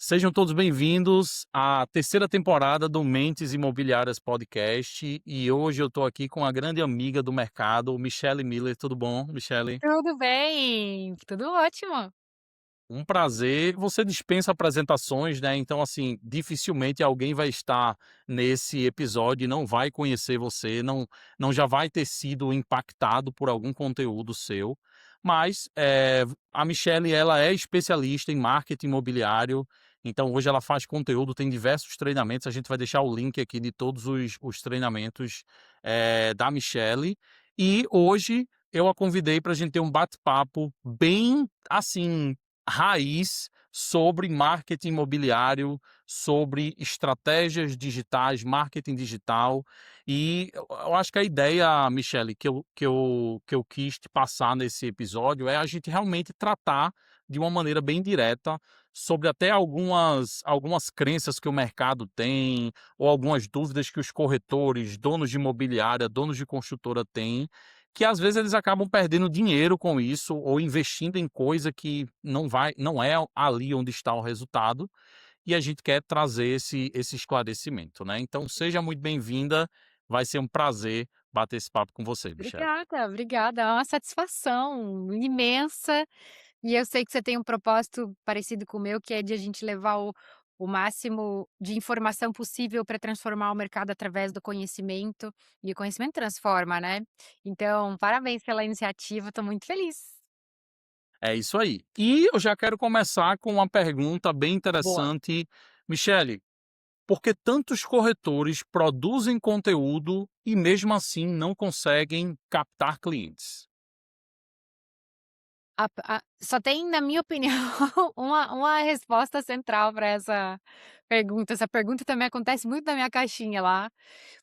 Sejam todos bem-vindos à terceira temporada do Mentes Imobiliárias Podcast. E hoje eu estou aqui com a grande amiga do mercado, Michele Miller. Tudo bom, Michele? Tudo bem, tudo ótimo. Um prazer. Você dispensa apresentações, né? Então, assim, dificilmente alguém vai estar nesse episódio e não vai conhecer você, não já vai ter sido impactado por algum conteúdo seu. Mas a Michele, ela é especialista em marketing imobiliário. Então, hoje ela faz conteúdo, tem diversos treinamentos. A gente vai deixar o link aqui de todos os treinamentos da Michele. E hoje eu a convidei para a gente ter um bate-papo bem assim raiz sobre marketing imobiliário, sobre estratégias digitais, marketing digital. E eu acho que a ideia, Michele, que eu quis te passar nesse episódio é a gente realmente tratar de uma maneira bem direta sobre até algumas crenças que o mercado tem, ou algumas dúvidas que os corretores, donos de imobiliária, donos de construtora têm, que às vezes eles acabam perdendo dinheiro com isso ou investindo em coisa que não é ali onde está o resultado, e a gente quer trazer esse esclarecimento, né. Então seja muito bem-vinda, vai ser um prazer bater esse papo com você, Michele. Obrigada, obrigada, é uma satisfação imensa, e eu sei que você tem um propósito parecido com o meu, que é de a gente levar o máximo de informação possível para transformar o mercado através do conhecimento, e o conhecimento transforma, né. Então, parabéns pela iniciativa, estou muito feliz. É isso aí. E eu já quero começar com uma pergunta bem Boa. interessante. Michele, por que tantos corretores produzem conteúdo e mesmo assim não conseguem captar clientes? Só tem, na minha opinião, uma resposta central para essa pergunta também acontece muito na minha caixinha lá,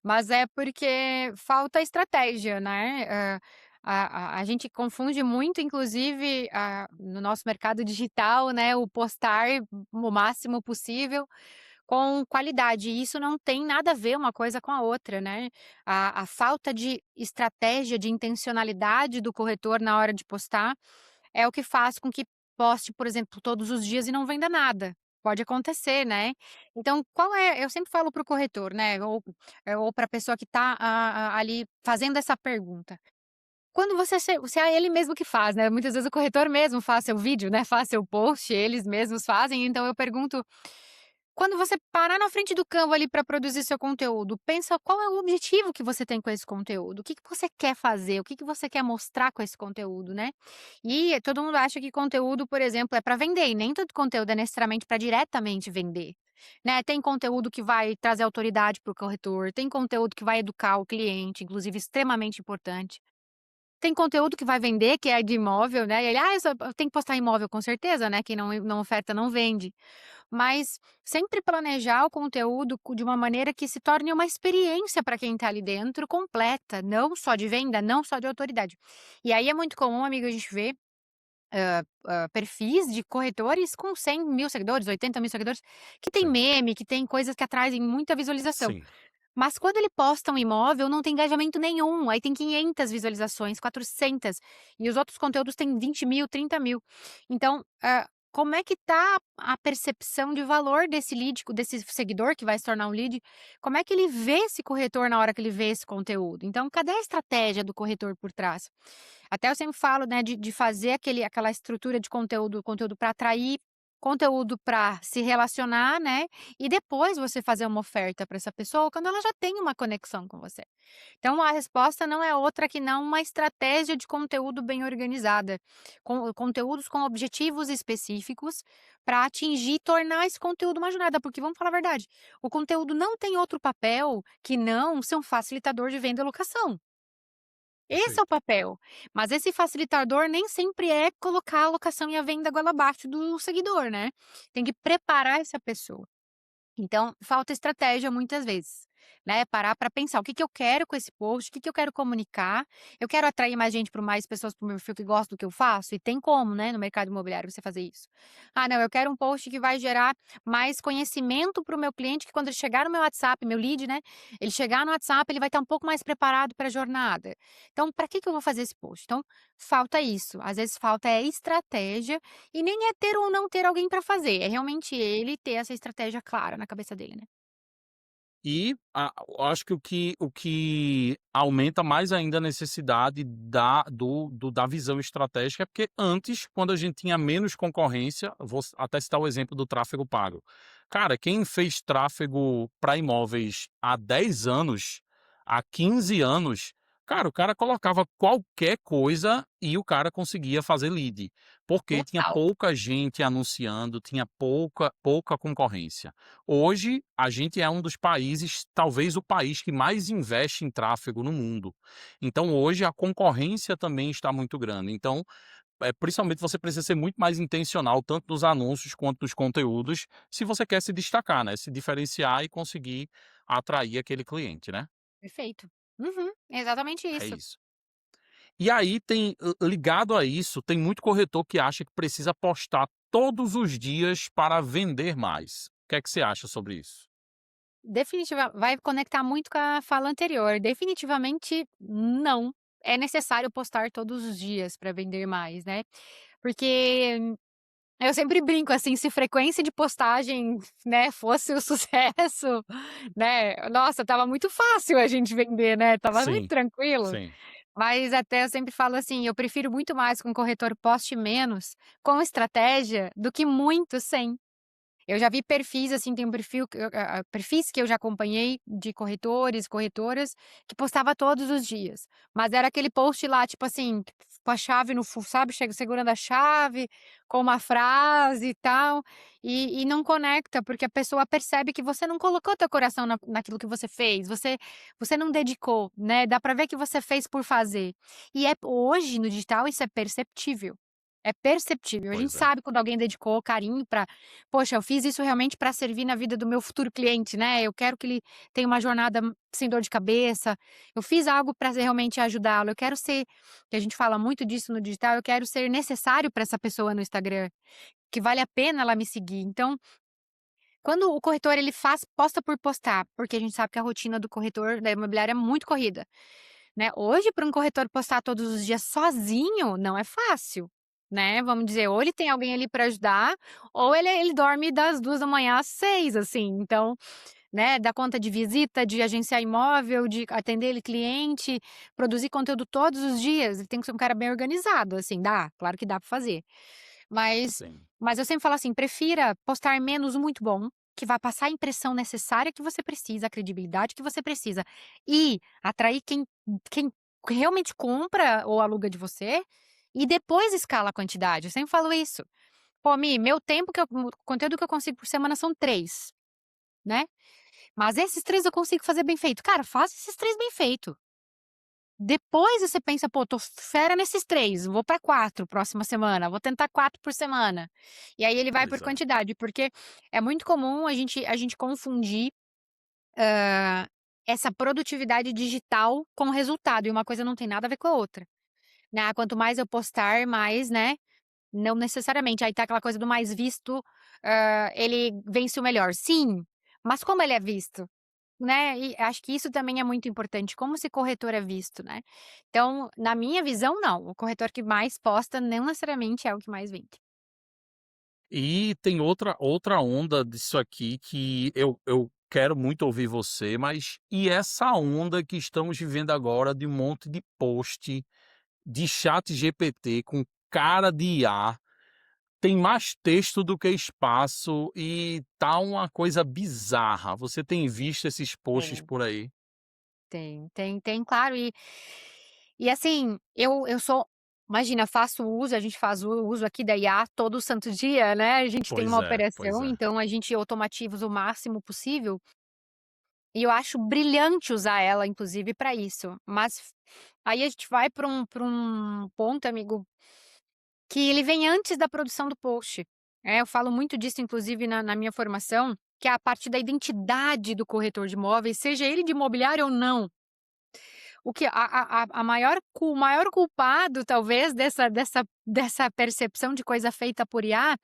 mas é porque falta estratégia, né, a gente confunde muito inclusive, no nosso mercado digital, né, o postar o máximo possível com qualidade, e isso não tem nada a ver uma coisa com a outra, né. A falta de estratégia, de intencionalidade do corretor na hora de postar, é o que faz com que poste, por exemplo, todos os dias e não venda nada. Pode acontecer, né. Então qual é eu sempre falo para o corretor, né, ou para a pessoa que está ali fazendo essa pergunta, quando se é ele mesmo que faz, né, muitas vezes o corretor mesmo faz seu vídeo, né, faz seu post, eles mesmos fazem, então eu pergunto: "Quando você parar na frente do Canva ali para produzir seu conteúdo, pensa qual é o objetivo que você tem com esse conteúdo, o que que você quer fazer, o que que você quer mostrar com esse conteúdo, né". E todo mundo acha que conteúdo, por exemplo, é para vender, e nem todo conteúdo é necessariamente para diretamente vender, né. Tem conteúdo que vai trazer autoridade para o corretor, tem conteúdo que vai educar o cliente, inclusive extremamente importante. Tem conteúdo que vai vender, que é de imóvel, né, e ele: "Ah, eu tenho que postar imóvel", com certeza, né, quem não oferta não vende. Mas sempre planejar o conteúdo de uma maneira que se torne uma experiência para quem está ali dentro completa, não só de venda, não só de autoridade. E aí é muito comum, amigo, a gente ver, perfis de corretores com 100.000 seguidores, 80.000 seguidores, que tem Sim, meme, que tem coisas que atraem muita visualização. sim, Mas quando ele posta um imóvel, não tem engajamento nenhum, aí tem 500 visualizações, 400, e os outros conteúdos têm 20.000, 30.000. Então, como é que tá a percepção de valor desse lead, desse seguidor que vai se tornar um lead, como é que ele vê esse corretor na hora que ele vê esse conteúdo? Então, cadê a estratégia do corretor por trás? Até eu sempre falo, né, de fazer aquela estrutura de conteúdo para atrair, conteúdo para se relacionar, né, e depois você fazer uma oferta para essa pessoa quando ela já tem uma conexão com você. Então a resposta não é outra que não uma estratégia de conteúdo bem organizada, com conteúdos com objetivos específicos para atingir e tornar esse conteúdo uma jornada, porque vamos falar a verdade, o conteúdo não tem outro papel que não ser um facilitador de venda e locação. Esse é o perfeito. papel, mas esse facilitador nem sempre é colocar a locação e a venda goela abaixo do seguidor, né. Tem que preparar essa pessoa. Então, falta estratégia muitas vezes. né, parar para pensar: "O que que eu quero com esse post? O que que eu quero comunicar? Eu quero atrair mais pessoas para o meu perfil que gostam do que eu faço?" E tem como, né, no mercado imobiliário você fazer isso. "Ah, não, eu quero um post que vai gerar mais conhecimento para o meu cliente, que quando ele chegar no meu WhatsApp, meu lead, né, ele chegar no WhatsApp, ele vai estar um pouco mais preparado para a jornada. Então, para que que eu vou fazer esse post?" Então, falta isso. Às vezes falta estratégia e nem é ter ou não ter alguém para fazer, é realmente ele ter essa estratégia clara na cabeça dele, né. E eu acho que o que aumenta mais ainda a necessidade da visão estratégica é porque antes, quando a gente tinha menos concorrência, vou até citar o exemplo do tráfego pago. Cara, quem fez tráfego para imóveis há 10 anos, há 15 anos, cara, o cara colocava qualquer coisa e o cara conseguia fazer lead, porque tinha Total. pouca gente anunciando, tinha pouca concorrência. Hoje, a gente é um dos países, talvez o país que mais investe em tráfego no mundo. Então, hoje, a concorrência também está muito grande. Então, principalmente, você precisa ser muito mais intencional, tanto nos anúncios quanto nos conteúdos, se você quer se destacar, né? Se diferenciar e conseguir atrair aquele cliente, né? Perfeito. Uhum, exatamente É isso. isso. E aí tem, ligado a isso, tem muito corretor que acha que precisa postar todos os dias para vender mais. O que é que você acha sobre isso? Vai conectar muito com a fala anterior, definitivamente não. É necessário postar todos os dias para vender mais, né, porque eu sempre brinco, assim, se frequência de postagem, né, fosse o sucesso, né, nossa, tava muito fácil a gente vender, né, tava muito Sim, tranquilo. sim. Mas até eu sempre falo assim, eu prefiro muito mais que um corretor poste menos, com estratégia, do que muito sem. Eu já vi perfis, assim, tem um perfil que perfis que eu já acompanhei de corretores, corretoras, que postava todos os dias, mas era aquele post lá, tipo assim, com a chave no sabe, chega segurando a chave, com uma frase e tal, e não conecta, porque a pessoa percebe que você não colocou teu coração naquilo que você fez, você não dedicou, né, dá pra ver que você fez por fazer. E hoje no digital isso é perceptível. É perceptível, a gente Pois é. sabe quando alguém dedicou carinho pra "Poxa, eu fiz isso realmente para servir na vida do meu futuro cliente, né, eu quero que ele tenha uma jornada sem dor de cabeça, eu fiz algo para realmente ajudá-lo, eu quero ser", que a gente fala muito disso no digital, "eu quero ser necessário para essa pessoa no Instagram, que vale a pena ela me seguir". Então, quando o corretor ele posta por postar, porque a gente sabe que a rotina do corretor da imobiliária é muito corrida, né, hoje para um corretor postar todos os dias sozinho, não é fácil, né, vamos dizer, ou ele tem alguém ali para ajudar, ou ele dorme das 2 da manhã às 6, assim, então, né, dá conta de visita, de agenciar imóvel, de atender ele cliente, produzir conteúdo todos os dias, ele tem que ser um cara bem organizado, assim, dá, claro que dá para fazer. Mas Sim. mas eu sempre falo assim: "Prefira postar menos muito bom, que vai passar a impressão necessária que você precisa, a credibilidade que você precisa, e atrair quem realmente compra ou aluga de você, e depois escala a quantidade". Eu sempre falo isso. "Pô, Mi, meu tempo que eu o conteúdo que eu consigo por semana são 3, né, mas esses 3 eu consigo fazer bem feito". Cara, faz esses 3 bem feito. Depois você pensa: "Pô, tô fera nesses 3, vou pra 4 próxima semana, vou tentar 4 por semana". E aí ele vai por Pois é. quantidade, porque é muito comum a gente confundir, hã, essa produtividade digital com resultado, e uma coisa não tem nada a ver com a outra, né. Ah, quanto mais eu postar, mais, né, não necessariamente. Aí tá aquela coisa do mais visto, ele vence o melhor. Sim, mas como ele é visto? Né, e acho que isso também é muito importante, como esse corretor é visto, né. Então, na minha visão não, o corretor que mais posta não necessariamente é o que mais vende. E tem outra onda disso aqui que eu quero muito ouvir você, mas e essa onda que estamos vivendo agora de um monte de post de chat GPT com cara de IA, tem mais texto do que espaço e tá uma coisa bizarra. Você tem visto esses posts Tem, por aí? tem, claro. E assim, eu sou imagina, faço uso a gente faz o uso aqui da IA todo santo dia, né, a gente tem Pois uma é, pois operação, é. então a gente automatiza o máximo possível, e eu acho brilhante usar ela inclusive para isso. Mas aí a gente vai para um ponto, amigo, que ele vem antes da produção do post. Eu falo muito disso inclusive na minha formação, que é a parte da identidade do corretor de imóveis, seja ele de imobiliário ou não. O que a o maior culpado talvez dessa percepção de coisa feita por IA,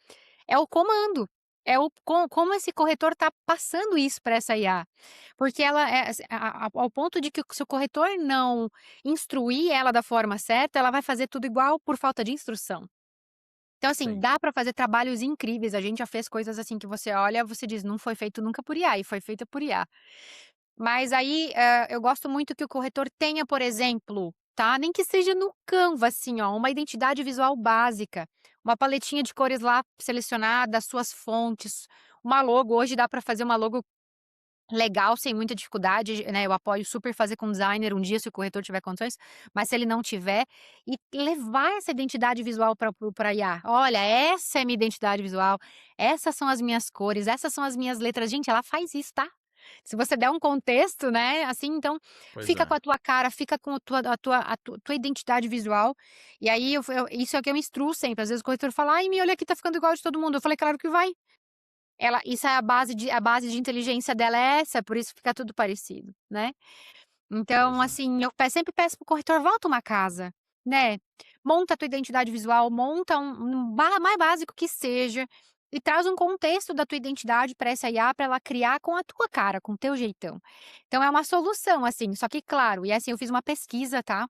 é o comando, é o como esse corretor está passando isso para essa IA. Porque ela é assi a ao ponto de que se o corretor não instruir ela da forma certa, ela vai fazer tudo igual por falta de instrução. Então, assim, Sim, dá para fazer trabalhos incríveis, a gente já fez coisas assim que você olha, você diz: "Não foi feito nunca por IA", e foi feita por IA. Mas aí, eu gosto muito que o corretor tenha, por exemplo, tá, nem que seja no Canva, assim, ó, uma identidade visual básica, uma paletinha de cores lá selecionada, as suas fontes, uma logo. Hoje dá para fazer uma logo legal sem muita dificuldade, né, eu apoio super fazer com designer um dia se o corretor tiver condições, mas se ele não tiver, e levar essa identidade visual para IA. "Olha, essa é minha identidade visual, essas são as minhas cores, essas são as minhas letras". Gente, ela faz isso, tá? Se você der um contexto, né, assim, então pois fica com é. a tua cara, fica com a tua identidade visual, e aí eu isso é o que eu me instruo sempre, às vezes o corretor fala: "Ai, me olha aqui, tá ficando igual de todo mundo", eu falei: "Claro que vai". Ela isso é a base de inteligência dela é essa, por isso fica tudo parecido, né. Então, Pois é. assim, eu sempre peço para o corretor: "Volta uma casa, né, monta a tua identidade visual, monta mais básico que seja, e traz um contexto da tua identidade para essa IA, para ela criar com a tua cara, com o teu jeitão". Então é uma solução, assim, só que claro, e assim, eu fiz uma pesquisa, tá,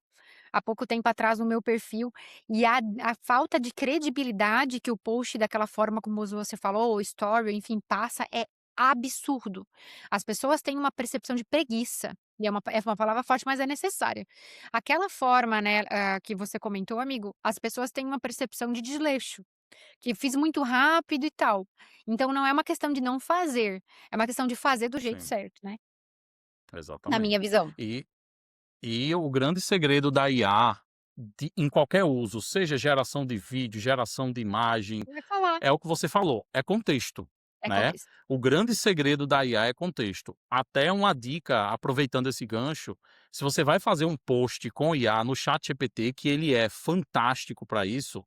há pouco tempo atrás no meu perfil, e a falta de credibilidade que o post daquela forma como você falou, o story, enfim, passa é absurdo. As pessoas têm uma percepção de preguiça, e é uma palavra forte, mas é necessária. Aquela forma, né, que você comentou, amigo, as pessoas têm uma percepção de desleixo, que fiz muito rápido e tal. Então não é uma questão de não fazer, é uma questão de fazer do jeito Sim, certo, né, na exatamente. minha visão. E o grande segredo da IA, em qualquer uso, seja geração de vídeo, geração de imagem, Eu ia falar, é o que você falou, é contexto, é né. contexto. O grande segredo da IA é contexto. Até uma dica, aproveitando esse gancho, se você vai fazer um post com IA no ChatGPT, que ele é fantástico para isso,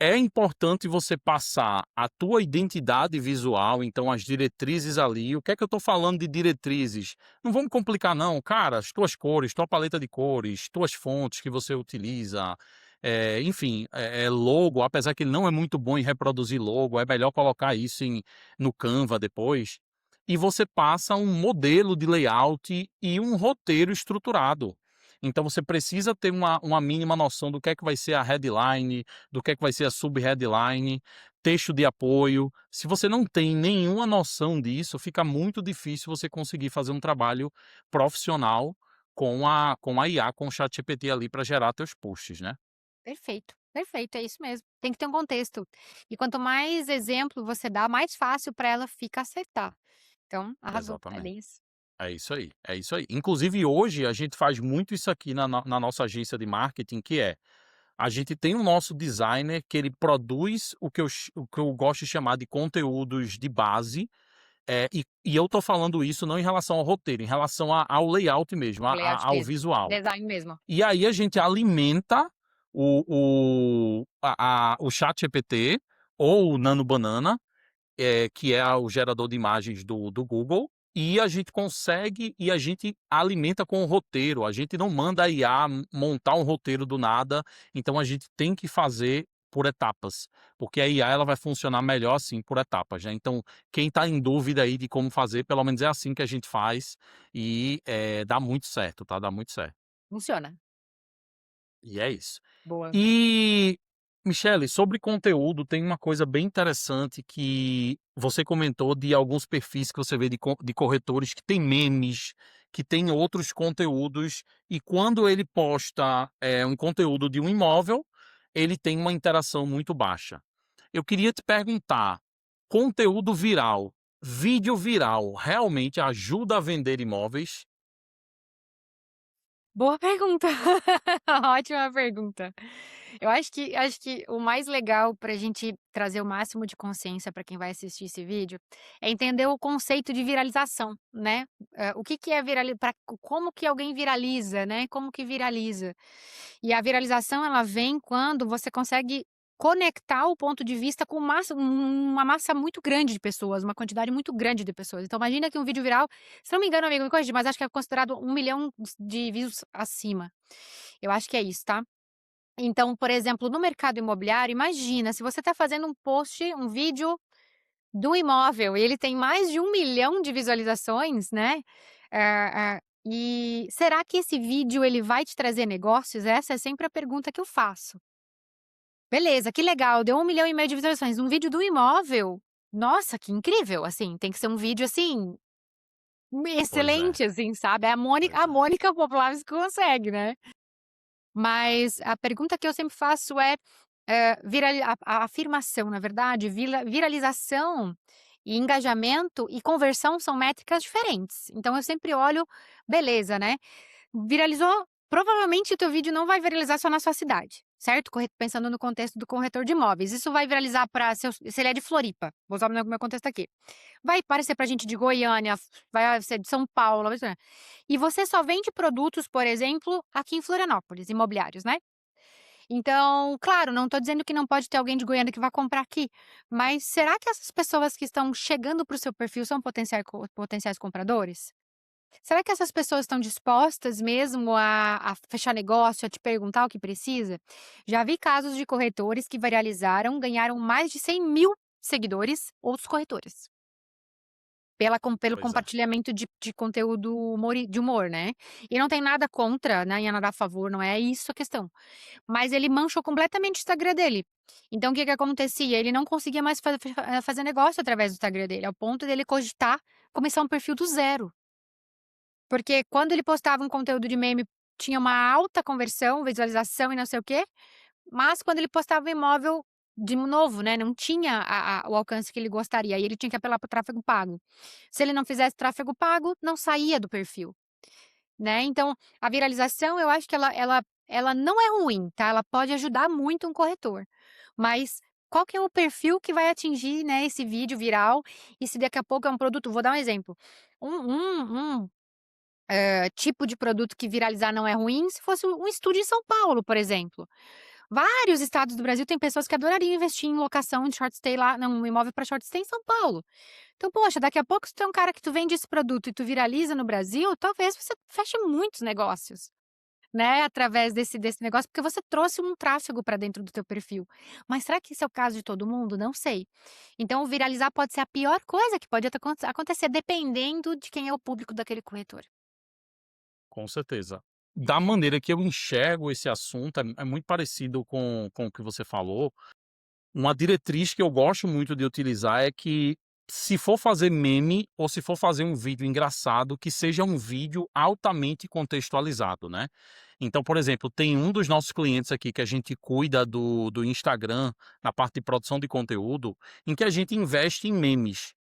é importante você passar a tua identidade visual, então as diretrizes ali. O que é que eu estou falando de diretrizes? Não vamos complicar não, cara, as tuas cores, tua paleta de cores, tuas fontes que você utiliza, enfim, logo, apesar que ele não é muito bom em reproduzir logo, é melhor colocar isso no Canva depois. E você passa um modelo de layout e um roteiro estruturado. Então você precisa ter uma mínima noção do que é que vai ser a headline, do que é que vai ser a sub-headline, texto de apoio. Se você não tem nenhuma noção disso, fica muito difícil você conseguir fazer um trabalho profissional com a IA, com o ChatGPT ali para gerar teus posts, né. Perfeito, perfeito, é isso mesmo. Tem que ter um contexto. E quanto mais exemplo você dá, mais fácil para ela fica acertar. Então, arrasou, é Exatamente. bem isso. É isso aí, é isso aí. Inclusive hoje a gente faz muito isso aqui na nossa agência de marketing, que é, a gente tem o nosso designer que ele produz o que eu gosto de chamar de conteúdos de base. E eu tô falando isso não em relação ao roteiro, em relação ao layout mesmo, O layout ao mesmo, visual. design mesmo. E aí a gente alimenta o ChatGPT ou o Nano Banana, que é o gerador de imagens do Google, e a gente alimenta com o roteiro. A gente não manda a IA montar um roteiro do nada, então a gente tem que fazer por etapas, porque a IA ela vai funcionar melhor assim, por etapas, né. Então, quem está em dúvida aí de como fazer, pelo menos é assim que a gente faz e, dá muito certo, tá, dá muito certo. Funciona. E é isso. Boa. E, Michele, sobre conteúdo, tem uma coisa bem interessante que você comentou de alguns perfis que você vê de corretores que tem memes, que tem outros conteúdos, e quando ele posta, um conteúdo de um imóvel, ele tem uma interação muito baixa. Eu queria te perguntar, conteúdo viral, vídeo viral, realmente ajuda a vender imóveis? Boa pergunta. Ótima pergunta. Eu acho que o mais legal para a gente trazer o máximo de consciência para quem vai assistir esse vídeo, é entender o conceito de viralização, né. O que que é virali pra como que alguém viraliza, né, como que viraliza. E a viralização ela vem quando você consegue conectar o ponto de vista com uma massa muito grande de pessoas, uma quantidade muito grande de pessoas. Então imagina que um vídeo viral, se não me engano, amigo, me corrige, mas acho que é considerado 1 milhão de views acima. Eu acho que é isso, tá? Então, por exemplo, no mercado imobiliário, imagina, se você está fazendo um post, um vídeo do imóvel e ele tem mais de 1 milhão de visualizações, né? E será que esse vídeo ele vai te trazer negócios? Essa é sempre a pergunta que eu faço. Beleza, que legal, deu 1,5 milhão de visualizações. Um vídeo do imóvel, nossa, que incrível, assim, tem que ser um vídeo, assim, Pois é, excelente, assim, sabe, a Mônica pois a é. Mônica Populares consegue, né. Mas a pergunta que eu sempre faço é, a afirmação, na verdade, viralização e engajamento e conversão são métricas diferentes. Então eu sempre olho, beleza, né, viralizou, provavelmente o teu vídeo não vai viralizar só na sua cidade, certo? Pensando no contexto do corretor de imóveis, isso vai viralizar para se ele é de Floripa, vou usar o meu contexto aqui. Vai aparecer para gente de Goiânia, vai ser de São Paulo, vai ser e você só vende produtos, por exemplo, aqui em Florianópolis, imobiliários, né. Então, claro, não estou dizendo que não pode ter alguém de Goiânia que vá comprar aqui, mas será que essas pessoas que estão chegando para o seu perfil são potenciais compradores? Será que essas pessoas estão dispostas mesmo a fechar negócio, a te perguntar o que precisa? Já vi casos de corretores que viralizaram, ganharam mais de 100 mil seguidores, outros corretores. Pelo Pois é. compartilhamento de conteúdo de humor, né. E não tem nada contra, né, e nada a favor, não é isso a questão. Mas ele manchou completamente o Instagram dele. Então o que que acontecia? Ele não conseguia mais fazer negócio através do Instagram dele, ao ponto dele cogitar começar um perfil do zero. Porque quando ele postava um conteúdo de meme, tinha uma alta conversão, visualização e não sei o quê, mas quando ele postava um imóvel, de novo, né, não tinha o alcance que ele gostaria, aí ele tinha que apelar para o tráfego pago. Se ele não fizesse tráfego pago, não saía do perfil, né. Então, a viralização eu acho que ela não é ruim, tá, ela pode ajudar muito um corretor, mas qual que é o perfil que vai atingir, né, esse vídeo viral, e se daqui a pouco é um produto, vou dar um exemplo, um tipo de produto que viralizar não é ruim, se fosse um estúdio em São Paulo, por exemplo. Vários estados do Brasil têm pessoas que adorariam investir em locação de short stay lá não, um imóvel para short stay em São Paulo. Então, poxa, daqui a pouco se tu é um cara que tu vende esse produto e tu viraliza no Brasil, talvez você feche muitos negócios, né, através desse negócio, porque você trouxe um tráfego para dentro do teu perfil. Mas será que esse é o caso de todo mundo? Não sei. Então, o viralizar pode ser a pior coisa que pode acontecer, dependendo de quem é o público daquele corretor. Com certeza. Da maneira que eu enxergo esse assunto, é muito parecido com o que você falou. Uma diretriz que eu gosto muito de utilizar é que, se for fazer meme ou se for fazer um vídeo engraçado, que seja um vídeo altamente contextualizado, né. Então, por exemplo, tem um dos nossos clientes aqui que a gente cuida do Instagram, na parte de produção de conteúdo, em que a gente investe em memes.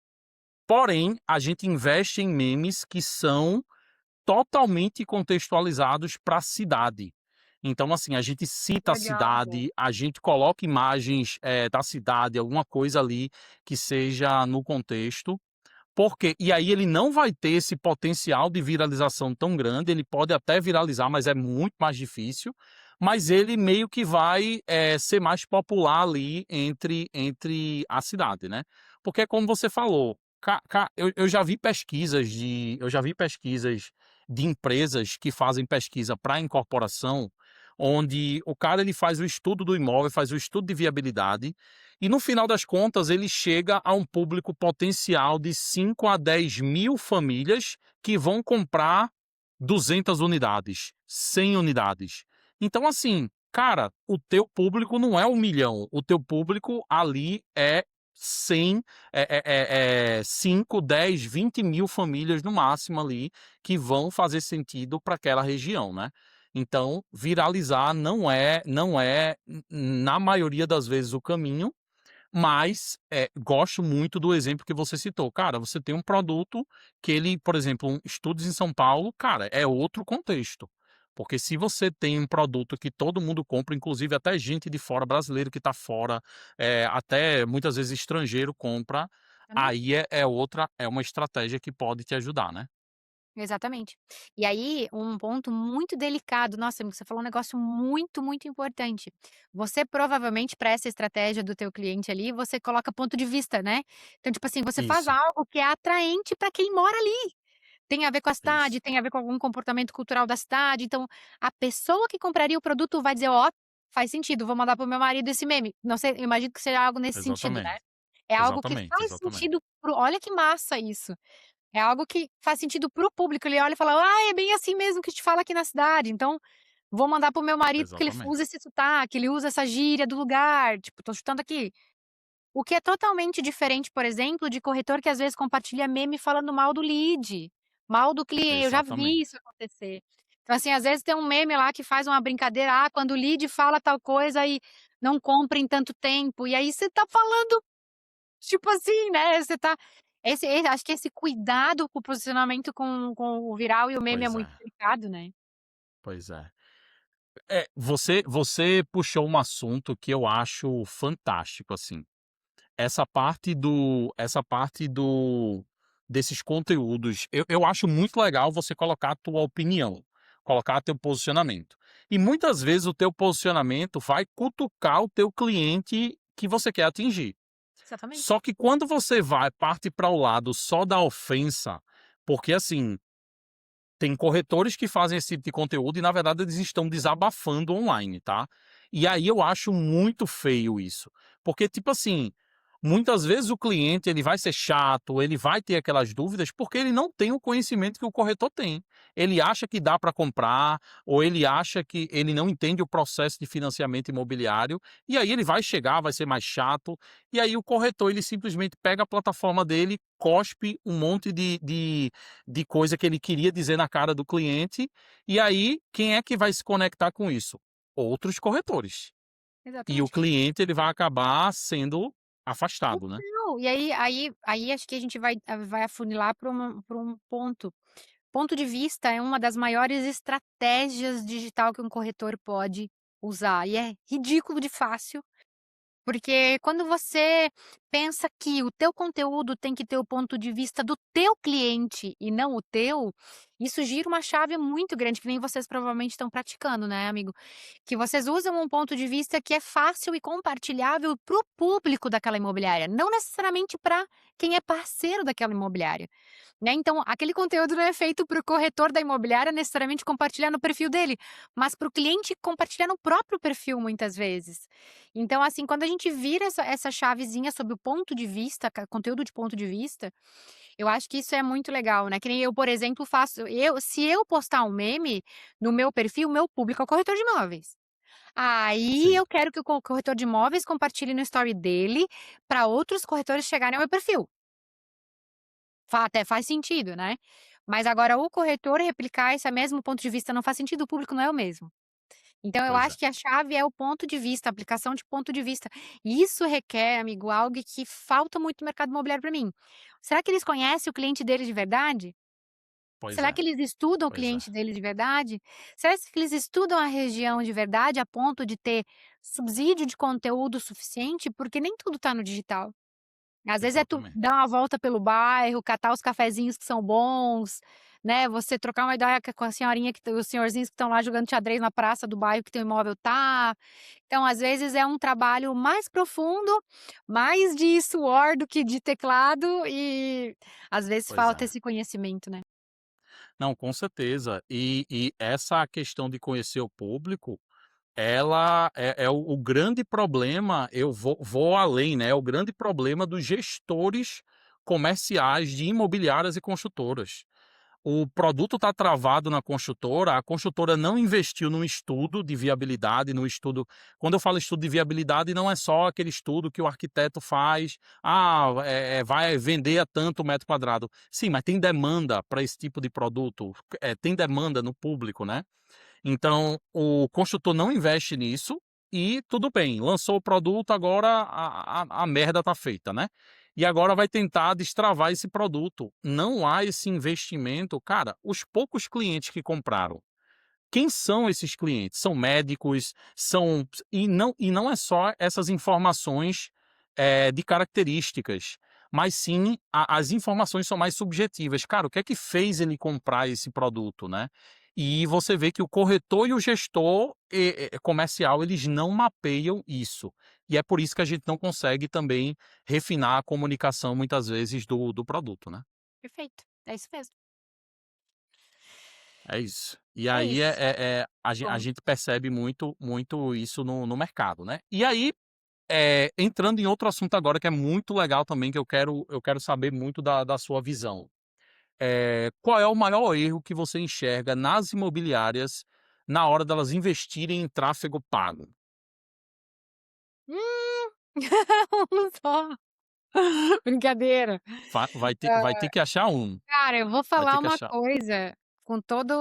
Porém, a gente investe em memes que são totalmente contextualizados para a cidade. Então, assim, a gente cita a Legal. cidade, a gente coloca imagens, da cidade, alguma coisa ali que seja no contexto, porque e aí ele não vai ter esse potencial de viralização tão grande, ele pode até viralizar, mas é muito mais difícil, mas ele meio que vai, ser mais popular ali entre a cidade, né. Porque é como você falou, eu já vi pesquisas de empresas que fazem pesquisa para incorporação, onde o cara ele faz o estudo do imóvel, faz o estudo de viabilidade, e no final das contas ele chega a um público potencial de 5 a 10 mil famílias que vão comprar 200 unidades, 100 unidades. Então assim, cara, o teu público não é 1 milhão, o teu público ali é 100, 5, 10, 20 mil famílias no máximo ali, que vão fazer sentido para aquela região, né. Então, viralizar não é, na maioria das vezes, o caminho, mas, gosto muito do exemplo que você citou. Cara, você tem um produto que ele, por exemplo, estúdios em São Paulo, cara, é outro contexto. Porque se você tem um produto que todo mundo compra, inclusive até gente de fora, brasileiro que está fora, até muitas vezes estrangeiro compra, aí é uma estratégia que pode te ajudar, né. Exatamente. E aí, um ponto muito delicado, nossa, amigo, você falou um negócio muito, muito importante. Você provavelmente, para essa estratégia do teu cliente ali, você coloca ponto de vista, né. Então, tipo assim, você faz Isso, algo que é atraente para quem mora ali. Tem a ver com a cidade, isso, tem a ver com algum comportamento cultural da cidade, então, a pessoa que compraria o produto vai dizer: "Ó, faz sentido, vou mandar para o meu marido esse meme". Não sei, eu imagino que seja algo nesse sentido, né. exatamente, É algo que exatamente, faz exatamente, sentido olha que massa isso. É algo que faz sentido para o público, ele olha e fala: "Ah, é bem assim mesmo que te fala aqui na cidade, então vou mandar para o meu marido porque ele exatamente. usa esse sotaque, ele usa essa gíria do lugar", tipo, tô chutando aqui. O que é totalmente diferente, por exemplo, de corretor que às vezes compartilha meme falando mal do lead, mal do cliente, eu já vi Exatamente, isso acontecer. Então, assim, às vezes tem um meme lá que faz uma brincadeira: "Ah, quando o lead fala tal coisa e não compra em tanto tempo", e aí você tá falando, tipo assim, né, você tá acho que esse cuidado com o posicionamento com o viral e o meme é pois muito é, delicado, né. pois é. Você puxou um assunto que eu acho fantástico, assim, essa parte do desses conteúdos, eu acho muito legal você colocar a tua opinião, colocar teu posicionamento. E muitas vezes o teu posicionamento vai cutucar o teu cliente que você quer atingir. Exatamente. Só que quando você vai parte para o lado só da ofensa, porque assim, tem corretores que fazem esse tipo de conteúdo e, na verdade, eles estão desabafando online, tá. E aí eu acho muito feio isso, porque, tipo assim, muitas vezes o cliente ele vai ser chato, ele vai ter aquelas dúvidas, porque ele não tem o conhecimento que o corretor tem. Ele acha que dá para comprar, ou ele acha que ele não entende o processo de financiamento imobiliário, e aí ele vai chegar, vai ser mais chato, e aí o corretor ele simplesmente pega a plataforma dele, cospe um monte de coisa que ele queria dizer na cara do cliente, e aí quem é que vai se conectar com isso? Outros corretores. E o Exatamente. cliente ele vai acabar sendo afastado, né. Não, e aí acho que a gente vai afunilar para um ponto de vista é uma das maiores estratégias digital que um corretor pode usar e é ridículo de fácil. Porque quando você pensa que o teu conteúdo tem que ter o ponto de vista do teu cliente e não o teu, isso gira uma chave muito grande, que nem vocês provavelmente estão praticando, né, amigo? Que vocês usam um ponto de vista que é fácil e compartilhável para o público daquela imobiliária, não necessariamente para quem é parceiro daquela imobiliária. Né, então aquele conteúdo não é feito para o corretor da imobiliária necessariamente compartilhar no perfil dele, mas para o cliente compartilhar no próprio perfil muitas vezes. Então assim, quando a gente vira essa chavezinha sobre o ponto de vista, conteúdo de ponto de vista, eu acho que isso é muito legal, né, que nem eu, por exemplo, faço se eu postar um meme no meu perfil, meu público é o corretor de imóveis. Aí Sim, eu quero que o corretor de imóveis compartilhe no story dele, para outros corretores chegarem ao meu perfil. Até faz sentido, né. Mas agora o corretor replicar esse mesmo ponto de vista não faz sentido, o público não é o mesmo. Então eu pois é, acho que a chave é o ponto de vista, a aplicação de ponto de vista. E isso requer, amigo, algo que falta muito no mercado imobiliário para mim. Será que eles conhecem o cliente deles de verdade? pois Será é, que eles estudam o pois é, cliente deles de verdade? Será que eles estudam a região de verdade a ponto de ter subsídio de conteúdo suficiente? Porque nem tudo está no digital. Às vezes é tu exatamente, dar uma volta pelo bairro, catar os cafezinhos que são bons, né, você trocar uma ideia com a senhorinha os senhorzinhos que estão lá jogando xadrez na praça do bairro que teu imóvel tá. Então, às vezes, é um trabalho mais profundo, mais de suor do que de teclado e, às vezes, pois falta é. esse conhecimento, né. Não, com certeza. E essa questão de conhecer o público, ela é o grande problema, eu vou além, né, é o grande problema dos gestores comerciais de imobiliárias e construtoras. O produto está travado na construtora, a construtora não investiu num estudo de viabilidade, no estudo, quando eu falo estudo de viabilidade, não é só aquele estudo que o arquiteto faz: "Ah, vai vender a tanto metro quadrado". Sim, mas tem demanda para esse tipo de produto, tem demanda no público, né. Então o construtor não investe nisso e tudo bem, lançou o produto, agora a merda tá feita, né. E agora vai tentar destravar esse produto. Não há esse investimento. Cara, os poucos clientes que compraram, quem são esses clientes? São médicos, são e não é só essas informações, de características, mas sim as informações são mais subjetivas. Cara, o que é que fez ele comprar esse produto, né? E você vê que o corretor e o gestor comercial, eles não mapeiam isso. E é por isso que a gente não consegue também refinar a comunicação, muitas vezes, do produto, né? Perfeito, é isso mesmo. É isso. E É aí isso. a Bom. gente percebe muito isso no mercado, né. E aí, entrando em outro assunto agora que é muito legal também, que eu quero saber muito da sua visão. Qual é o maior erro que você enxerga nas imobiliárias, na hora delas investirem em tráfego pago? Hum, um só. Brincadeira. Vai ter que achar um, Cara, eu vou vai ter falar que uma achar. coisa com toda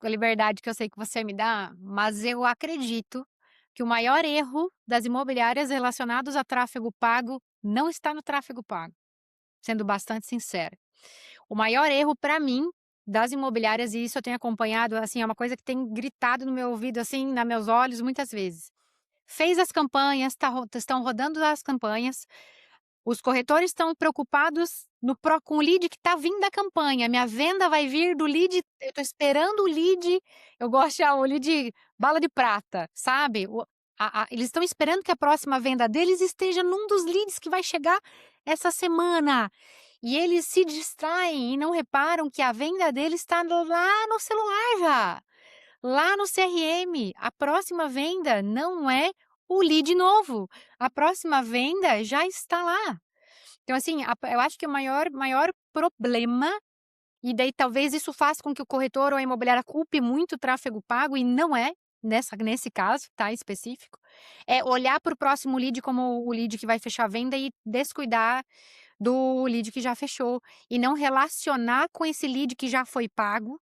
a liberdade que eu sei que você me dá, mas eu acredito que o maior erro das imobiliárias relacionados a tráfego pago não está no tráfego pago, sendo bastante sincera. O maior erro para mim das imobiliárias, e isso eu tenho acompanhado, assim, é uma coisa que tem gritado no meu ouvido, assim, na meus olhos muitas vezes. Fez as campanhas, estão rodando as campanhas, os corretores estão preocupados com o lead que está vindo da campanha. Minha venda vai vir do lead, eu estou esperando o lead, eu gosto de chamar o lead bala de prata, sabe? Eles estão esperando que a próxima venda deles esteja num dos leads que vai chegar essa semana. E eles se distraem e não reparam que a venda deles está lá no celular já, lá no CRM. A próxima venda não é o lead novo, a próxima venda já está lá. Então, assim, eu acho que o maior problema, e daí talvez isso faça com que o corretor ou a imobiliária culpe muito o tráfego pago, e não é nesse caso, tá, específico, é olhar para o próximo lead como o lead que vai fechar a venda e descuidar do lead que já fechou, e não relacionar com esse lead que já foi pago,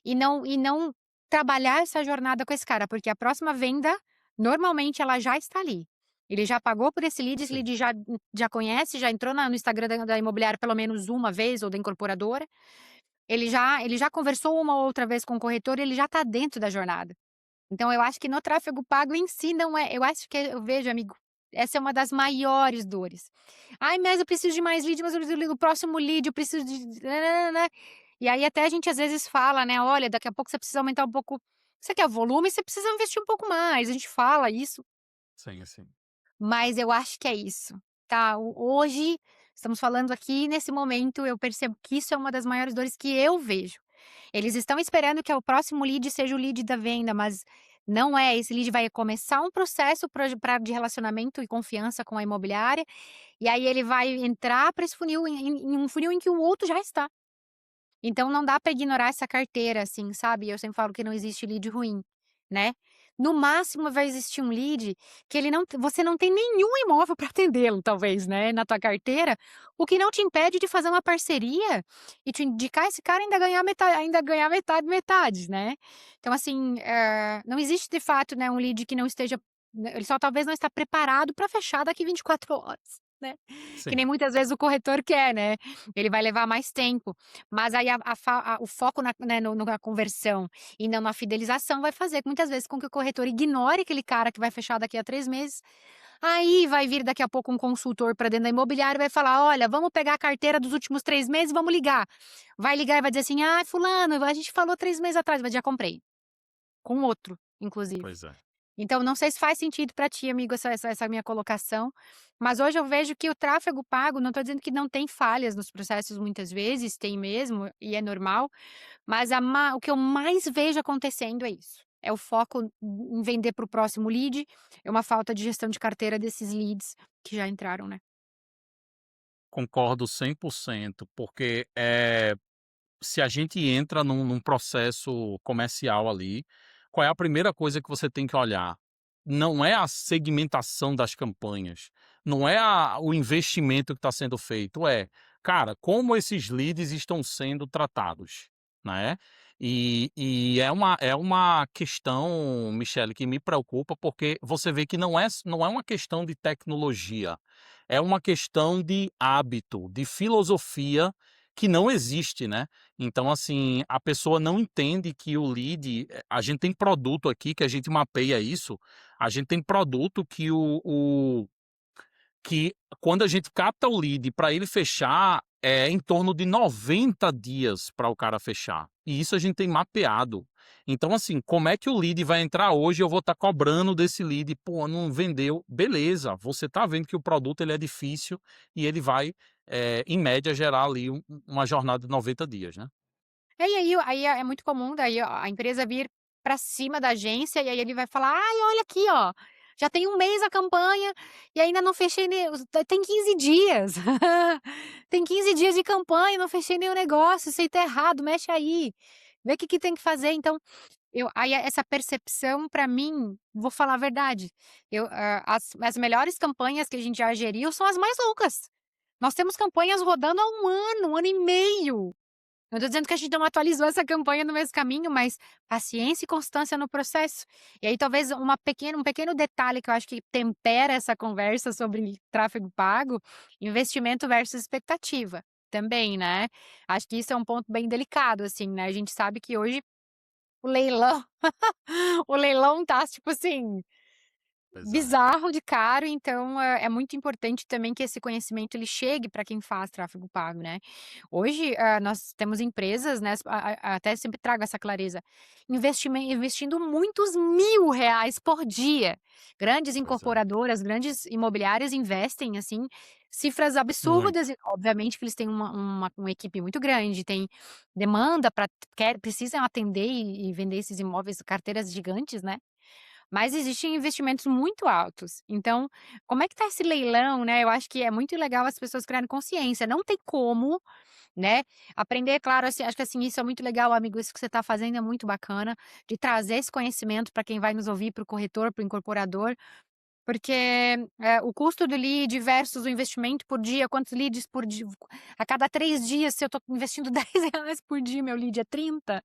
e não trabalhar essa jornada com esse cara, porque a próxima venda, normalmente ela já está ali. Ele já pagou por esse Sim, lead já conhece, já entrou no Instagram da imobiliária pelo menos uma vez ou da incorporadora, ele já conversou uma ou outra vez com o corretor, ele já está dentro da jornada. Então eu acho que no tráfego pago em si não é, eu acho que eu vejo, amigo, essa é uma das maiores dores. "Ai, mas eu preciso de mais lead, mas eu preciso do próximo lead, eu preciso de nã-nã-nã". E aí até a gente às vezes fala, né: "Olha, daqui a pouco você precisa aumentar um pouco, você quer volume, você precisa investir um pouco mais", a gente fala isso, sim, sim. mas eu acho que é isso, tá. Hoje, estamos falando aqui nesse momento, eu percebo que isso é uma das maiores dores que eu vejo. Eles estão esperando que o próximo lead seja o lead da venda, mas não é, esse lead vai começar um processo de relacionamento e confiança com a imobiliária, e aí ele vai entrar para esse funil em um funil em que o outro já está. Então não dá para ignorar essa carteira, assim, sabe. Eu sempre falo que não existe lead ruim, né. No máximo vai existir um lead que ele não você não tem nenhum imóvel para atendê-lo talvez, né, na tua carteira, o que não te impede de fazer uma parceria e te indicar esse cara, ainda ganhar metade, metade, né. Então assim, não existe de fato, né, um lead que não esteja, né, ele só talvez não está preparado para fechar daqui 24 horas, né. Que Sim. nem muitas vezes o corretor quer, né, ele vai levar mais tempo. Mas aí o foco né, na conversão e não na fidelização vai fazer muitas vezes com que o corretor ignore aquele cara que vai fechar daqui a 3 meses. Aí vai vir daqui a pouco um consultor para dentro da imobiliária e vai falar: "Olha, vamos pegar a carteira dos últimos 3 meses e vamos ligar". Vai ligar e vai dizer assim: "Ai fulano, a gente falou 3 meses atrás, mas já comprei". Com outro, inclusive. Pois é. Então não sei se faz sentido para ti, amigo, essa minha colocação, mas hoje eu vejo que o tráfego pago, não estou dizendo que não tem falhas nos processos, muitas vezes, tem mesmo, e é normal, mas o que eu mais vejo acontecendo é isso, é o foco em vender para o próximo lead, é uma falta de gestão de carteira desses leads que já entraram, né. Concordo 100%, porque, se a gente entra num processo comercial ali, qual é a primeira coisa que você tem que olhar? Não é a segmentação das campanhas, não é o investimento que está sendo feito, cara, como esses leads estão sendo tratados, né? E é uma questão, Michele, que me preocupa, porque você vê que não é uma questão de tecnologia, é uma questão de hábito, de filosofia que não existe, né? Então, assim, a pessoa não entende que o lead, a gente tem produto aqui que a gente mapeia isso, a gente tem produto que que quando a gente capta o lead para ele fechar, é em torno de 90 dias para o cara fechar. E isso a gente tem mapeado. Então, assim, como é que o lead vai entrar hoje? Eu vou estar cobrando desse lead, pô, não vendeu. Beleza, você está vendo que o produto ele é difícil e ele vai, em média, gerar ali uma jornada de 90 dias, né? E aí é muito comum daí a empresa vir pra cima da agência, e aí ele vai falar: "Ai, olha aqui, ó, já tem 1 mês a campanha e ainda não fechei nem os tem 15 dias. Tem 15 dias de campanha, não fechei nenhum negócio, isso aí tá errado, mexe aí, vê o que que tem que fazer". Então, essa percepção pra mim, vou falar a verdade, as melhores campanhas que a gente já geriu são as mais loucas. Nós temos campanhas rodando há 1 ano e meio. Não tô dizendo que a gente não atualizou essa campanha no mesmo caminho, mas paciência e constância no processo. E aí talvez um pequeno detalhe que eu acho que tempera essa conversa sobre tráfego pago, investimento versus expectativa, também, né. Acho que isso é um ponto bem delicado, assim, né, a gente sabe que hoje o leilão o leilão tá, tipo assim, Pois é. bizarro de caro, então é muito importante também que esse conhecimento ele chegue para quem faz tráfego pago, né. Hoje, nós temos empresas, né, até sempre trago essa clareza, investindo muitos R$ 1.000 por dia. Grandes Pois é. incorporadoras, grandes imobiliárias investem, assim, cifras absurdas Muito. e obviamente que eles têm uma equipe muito grande, tem demanda para precisam atender e vender esses imóveis, carteiras gigantes, né. Mas existem investimentos muito altos. Então, como é que tá esse leilão, né, eu acho que é muito legal as pessoas criarem consciência, não tem como, né, aprender, claro, assim, acho que, assim, isso é muito legal, amigo, isso que você está fazendo é muito bacana, de trazer esse conhecimento para quem vai nos ouvir, para o corretor, para o incorporador, porque, o custo do lead versus o investimento por dia, quantos leads por dia a cada 3 dias, se eu estou investindo R$ 10 por dia, meu lead é 30.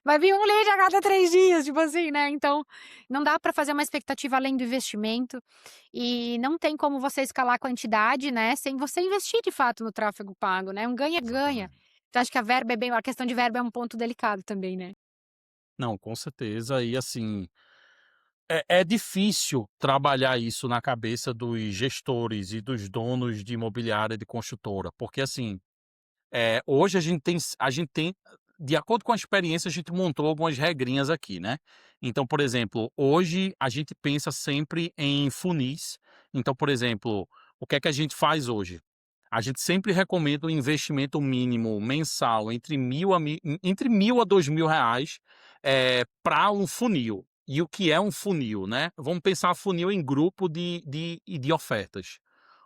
Vai vir um lead a cada 3 dias, tipo assim, né, então, não dá para fazer uma expectativa além do investimento, e não tem como você escalar a quantidade, né, sem você investir de fato no tráfego pago, né, um ganha-ganha. Exatamente. Então acho que a questão de verba é um ponto delicado também, né. Não, com certeza. E assim, é difícil trabalhar isso na cabeça dos gestores e dos donos de imobiliária, de construtora, porque assim, hoje a gente tem, de acordo com a experiência, a gente montou algumas regrinhas aqui, né. Então, por exemplo, hoje a gente pensa sempre em funis. Então, por exemplo, o que é que a gente faz hoje? A gente sempre recomenda um investimento mínimo mensal entre 1.000 a R$ 2.000, pra um funil. E o que é um funil, né? Vamos pensar funil em grupo de ofertas.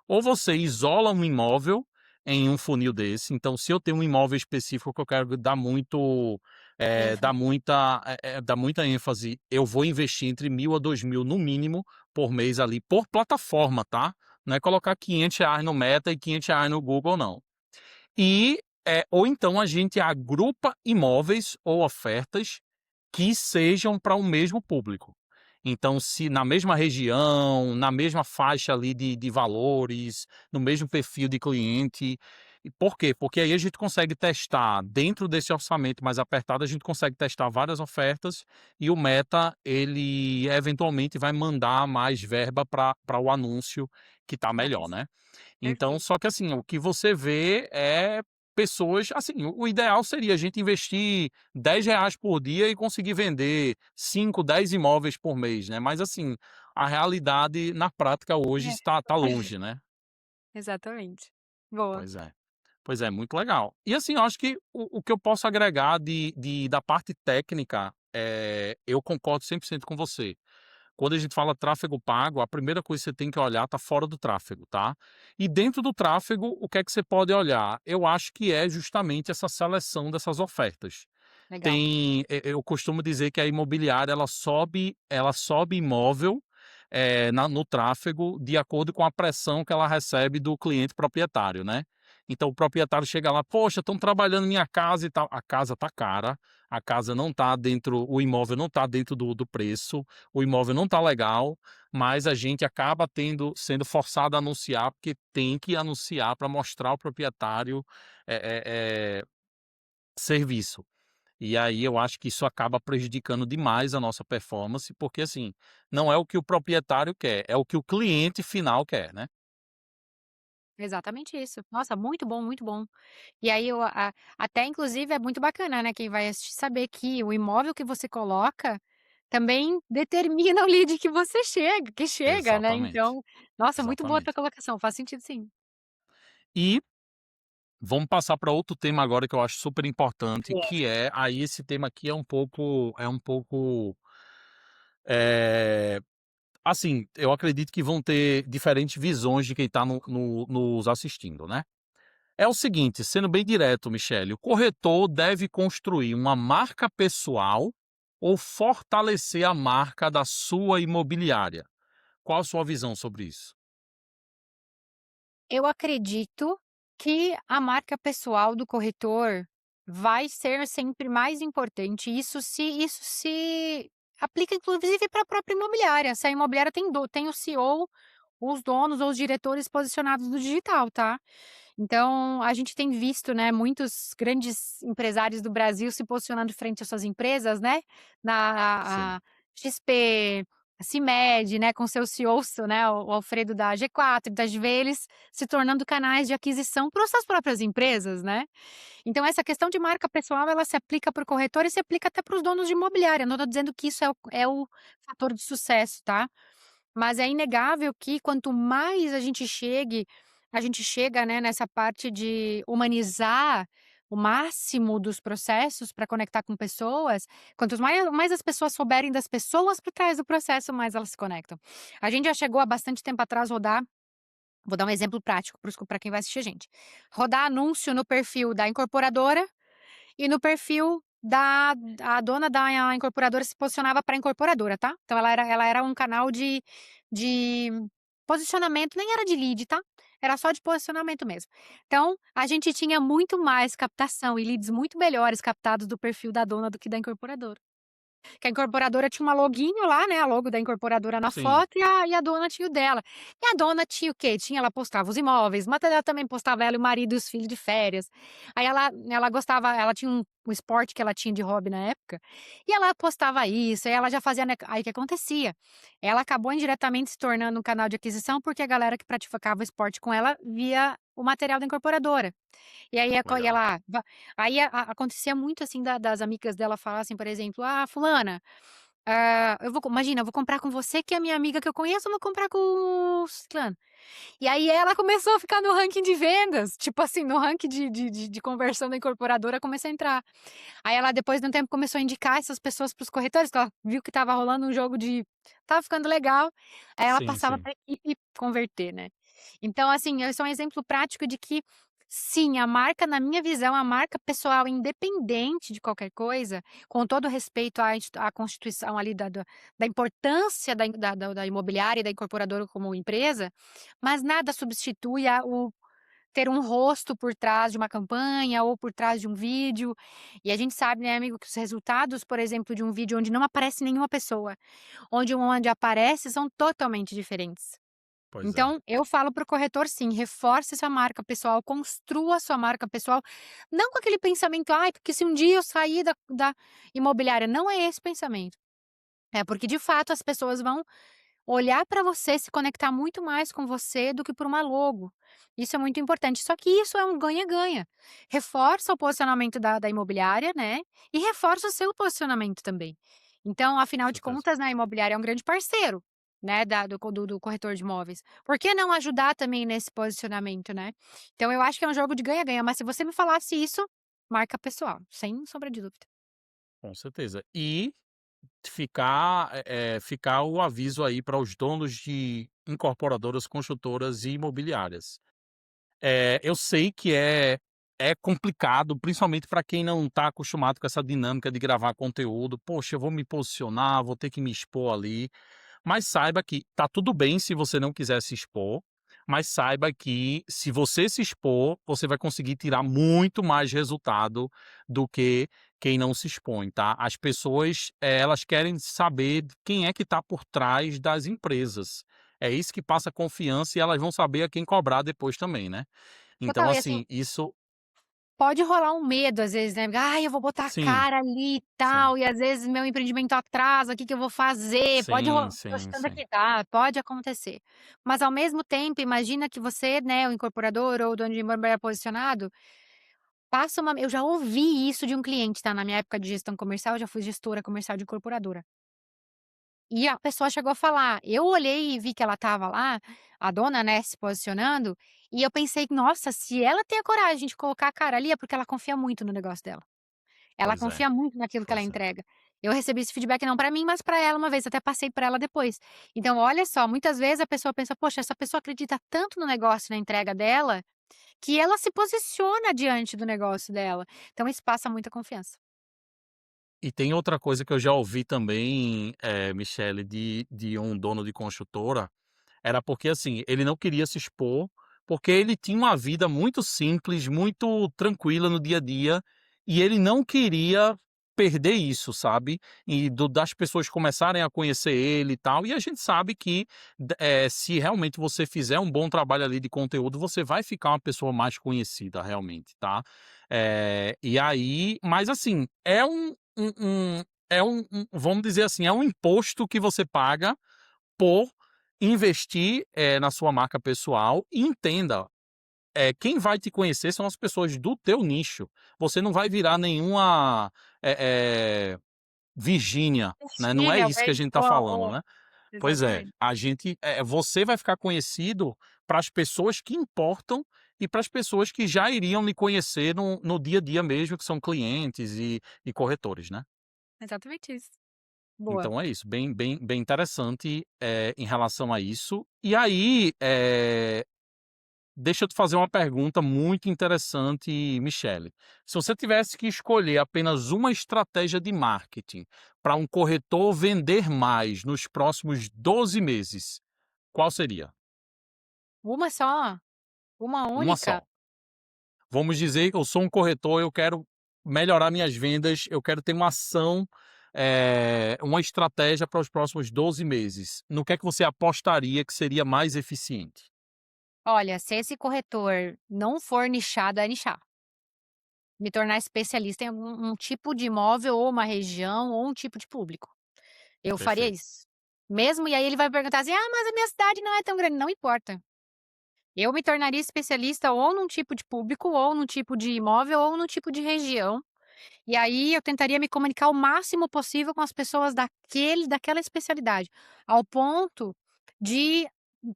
Ou você isola um imóvel em um funil desse, então se eu tenho um imóvel específico que eu quero dar muito, ênfase. dar muita ênfase, eu vou investir entre 1.000 a 2.000 no mínimo por mês ali, por plataforma, tá? Não é colocar R$ 500 no Meta e R$ 500 no Google não. Ou então a gente agrupa imóveis ou ofertas que sejam para o mesmo público. Então, se na mesma região, na mesma faixa ali de valores, no mesmo perfil de cliente. E por quê? Porque aí a gente consegue testar, dentro desse orçamento mais apertado, a gente consegue testar várias ofertas e o Meta, ele eventualmente vai mandar mais verba para o anúncio que está melhor, Nice, né? Então, perfeito. só que assim, o que você vê é pessoas assim, o ideal seria a gente investir R$ 10 por dia e conseguir vender 5, 10 imóveis por mês, né, mas assim, a realidade na prática hoje É. está longe, né. Exatamente. Boa. Pois é. Pois é, muito legal. E assim, eu acho que o que eu posso agregar da parte técnica, eu concordo 100% com você. Quando a gente fala tráfego pago, a primeira coisa que você tem que olhar tá fora do tráfego, tá? E dentro do tráfego, o que é que você pode olhar? Eu acho que é justamente essa seleção dessas ofertas. Legal. Eu costumo dizer que a imobiliária ela sobe imóvel, no tráfego de acordo com a pressão que ela recebe do cliente proprietário, né. Então o proprietário chega lá: "Poxa, estão trabalhando minha casa e tal", a casa tá cara, a casa não tá dentro, o imóvel não tá dentro do preço, o imóvel não tá legal, mas a gente acaba sendo forçado a anunciar, porque tem que anunciar para mostrar ao proprietário, serviço. E aí eu acho que isso acaba prejudicando demais a nossa performance, porque assim, não é o que o proprietário quer, é o que o cliente final quer, né. exatamente isso. Nossa, muito bom, muito bom. E aí eu até inclusive é muito bacana, né, quem vai assistir saber que o imóvel que você coloca, também determina o lead que você chega, né, Exatamente, então, nossa, muito boa a tua exatamente. colocação, faz sentido sim. E vamos passar para outro tema agora que eu acho super importante, É. que é aí esse tema aqui é um pouco, eh, assim, eu acredito que vão ter diferentes visões de quem está nos assistindo, né. É o seguinte, sendo bem direto, Michele, o corretor deve construir uma marca pessoal ou fortalecer a marca da sua imobiliária? Qual a sua visão sobre isso? Eu acredito que a marca pessoal do corretor vai ser sempre mais importante, isso se aplica inclusive para a própria imobiliária, se a imobiliária tem o CEO, os donos ou os diretores posicionados no digital, tá. Então, a gente tem visto, né, muitos grandes empresários do Brasil se posicionando frente às suas empresas, né, na Sim, a XP, a CIMED, né, com seu CEOs, né, o Alfredo da G4, da GV, eles se tornando canais de aquisição para as suas próprias empresas, né. Então essa questão de marca pessoal, ela se aplica para o corretor e se aplica até para os donos de imobiliária, não estou dizendo que isso é o fator de sucesso, tá. Mas é inegável que quanto mais a gente chega, né, nessa parte de humanizar o máximo dos processos para conectar com pessoas, quanto mais as pessoas souberem das pessoas por trás do processo, mais elas se conectam. A gente já chegou há bastante tempo atrás rodar vou dar um exemplo prático para quem vai assistir a gente. Rodar anúncio no perfil da incorporadora e no perfil da a dona da incorporadora se posicionava para a incorporadora, tá. Então ela era um canal de posicionamento, nem era de lead, tá, era só de posicionamento mesmo. Então, a gente tinha muito mais captação e leads muito melhores captados do perfil da dona do que da incorporadora. Que a incorporadora tinha uma loginho lá, né, a logo da incorporadora na sim, foto e a dona tinha o dela. E a dona tinha o quê? Ela postava os imóveis, mas ela também postava ela e o marido e os filhos de férias. Aí ela gostava ela tinha um esporte que ela tinha de hobby na época, e ela postava isso, aí ela já fazia, né, aí o que acontecia? Ela acabou indiretamente se tornando um canal de aquisição, porque a galera que praticava esporte com ela via o material da incorporadora. E aí legal. aí acontecia muito, assim, das amigas dela falar assim, por exemplo: "Ah, fulana, eu vou comprar com você que é minha amiga que eu conheço, eu vou comprar com o ciclano". E aí ela começou a ficar no ranking de vendas, tipo assim, no ranking de conversão da incorporadora, começou a entrar. Aí ela depois de um tempo começou a indicar essas pessoas para os corretores, que ela viu que estava rolando um jogo de estava ficando legal, aí ela Sim, passava sim, para a equipe converter, né. Então assim, isso é um exemplo prático de que, sim, a marca na minha visão, a marca pessoal independente de qualquer coisa, com todo o respeito à constituição ali da importância da imobiliária e da incorporadora como empresa, mas nada substitui o ter um rosto por trás de uma campanha ou por trás de um vídeo. E a gente sabe, né, amigo, que os resultados, por exemplo, de um vídeo onde não aparece nenhuma pessoa, onde aparece, são totalmente diferentes. pois é. Então, eu falo para o corretor sim, reforce sua marca pessoal, construa sua marca pessoal, não com aquele pensamento: "Ai, porque se um dia eu sair da imobiliária", não é esse pensamento. É porque de fato as pessoas vão olhar para você, se conectar muito mais com você do que por uma logo. Isso é muito importante. Só que isso é um ganha-ganha. Reforça o posicionamento da imobiliária, né, e reforça o seu posicionamento também. Então, Com afinal de certeza. contas, né, a imobiliária é um grande parceiro, né, do corretor de imóveis. Por que não ajudar também nesse posicionamento, né? Então eu acho que é um jogo de ganha-ganha, mas se você me falasse isso, marca pessoal, sem sombra de dúvida. Com certeza. E ficar o aviso aí para os donos de incorporadoras, construtoras e imobiliárias. Eu sei que é complicado, principalmente para quem não está acostumado com essa dinâmica de gravar conteúdo. "Poxa, eu vou me posicionar, vou ter que me expor ali". Mas saiba que tá tudo bem se você não quiser se expor, mas saiba que se você se expor, você vai conseguir tirar muito mais resultado do que quem não se expõe, tá. As pessoas, elas querem saber de quem é que está por trás das empresas. É isso que passa confiança e elas vão saber a quem cobrar depois também, né. Então Total, e assim assim, isso pode rolar um medo às vezes, né, "Ai, eu vou botar a Sim, cara ali e sim. tal, e às vezes meu empreendimento atrasa, o que que eu vou fazer?" Pode Sim, rolar sim, sim. que dá, pode acontecer. Mas ao mesmo tempo, imagina que você, né, o incorporador ou o dono de imobiliária posicionado, passa uma eu já ouvi isso de um cliente, tá, na minha época de gestão comercial, eu já fui gestora comercial de incorporadora. E a pessoa chegou a falar, eu olhei e vi que ela estava lá, a dona, né, se posicionando, e eu pensei: "Nossa, se ela tem a coragem de colocar a cara ali, é porque ela confia muito no negócio dela. Ela Pois é, confia muito naquilo que ela pois é. entrega". Eu recebi esse feedback não para mim, mas para ela uma vez, até passei para ela depois. Então olha só, muitas vezes a pessoa pensa: "Poxa, essa pessoa acredita tanto no negócio, na entrega dela, que ela se posiciona diante do negócio dela". Então isso passa muita confiança. E tem outra coisa que eu já ouvi também, Michele, de um dono de construtora. Era porque, assim, ele não queria se expor, porque ele tinha uma vida muito simples, muito tranquila no dia a dia, e ele não queria perder isso, sabe. E das pessoas começarem a conhecer ele e tal, e a gente sabe que se realmente você fizer um bom trabalho ali de conteúdo, você vai ficar uma pessoa mais conhecida realmente, tá. E aí mas assim, vamos dizer assim, é um imposto que você paga por investir, na sua marca pessoal e entenda, quem vai te conhecer são as pessoas do teu nicho. Você não vai virar nenhuma, Virgínia, né, não é Virgínia, isso que a gente tá falando, ou né. Pois é, exatamente. você vai ficar conhecido para as pessoas que importam e para as pessoas que já iriam lhe conhecer no dia a dia mesmo, que são clientes e corretores, né. Exatamente isso. Boa. Então é isso, bem interessante, em relação a isso. E aí, deixa eu te fazer uma pergunta muito interessante, Michele. Se você tivesse que escolher apenas uma estratégia de marketing para um corretor vender mais nos próximos 12 meses, qual seria? Uma só? Uma Uma única? só. Vamos dizer que eu sou um corretor, eu quero melhorar minhas vendas, eu quero ter uma ação, uma estratégia para os próximos 12 meses. No que é que você apostaria que seria mais eficiente? Olha, se esse corretor não for nichado, é nichar. Me tornar especialista em algum um tipo de imóvel ou uma região ou um tipo de público. Eu faria Perfeito, isso. Mesmo e aí ele vai perguntar assim: "Ah, mas a minha cidade não é tão grande", não importa. Eu me tornaria especialista ou num tipo de público, ou num tipo de imóvel, ou num tipo de região, e aí eu tentaria me comunicar o máximo possível com as pessoas daquela especialidade, ao ponto de